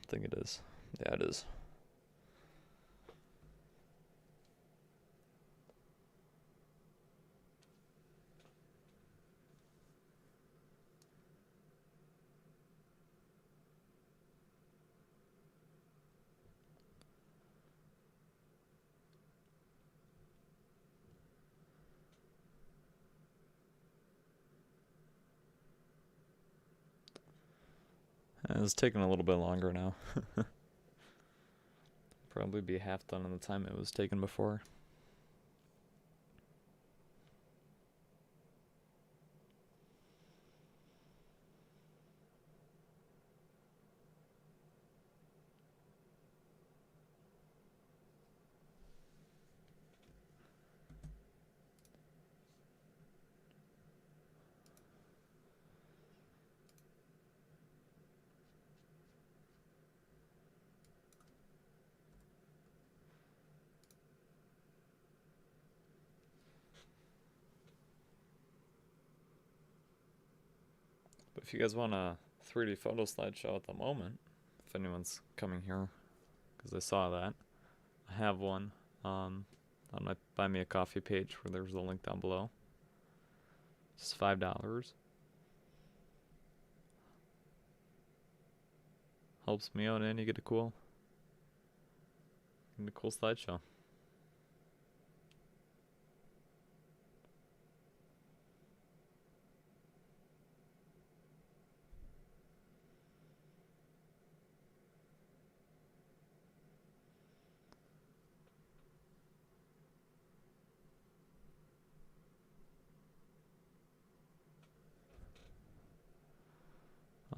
I think it is. Yeah, it is. It's taking a little bit longer now. Probably be half done in the time it was taken before. But if you guys want a 3D photo slideshow at the moment, if anyone's coming here, because I saw that, I have one on my Buy Me a Coffee page where there's a link down below. It's $5. Helps me out and you get a cool slideshow.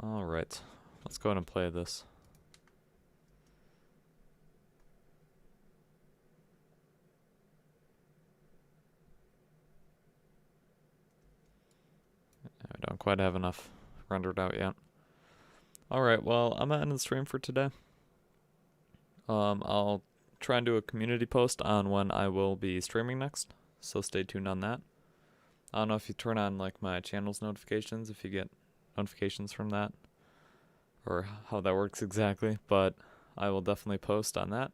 Alright, let's go ahead and play this. I don't quite have enough rendered out yet. Alright, well, I'm gonna end the stream for today. I'll try and do a community post on when I will be streaming next, so stay tuned on that. I don't know if you turn on like my channel's notifications, if you get notifications from that, or how that works exactly, but I will definitely post on that.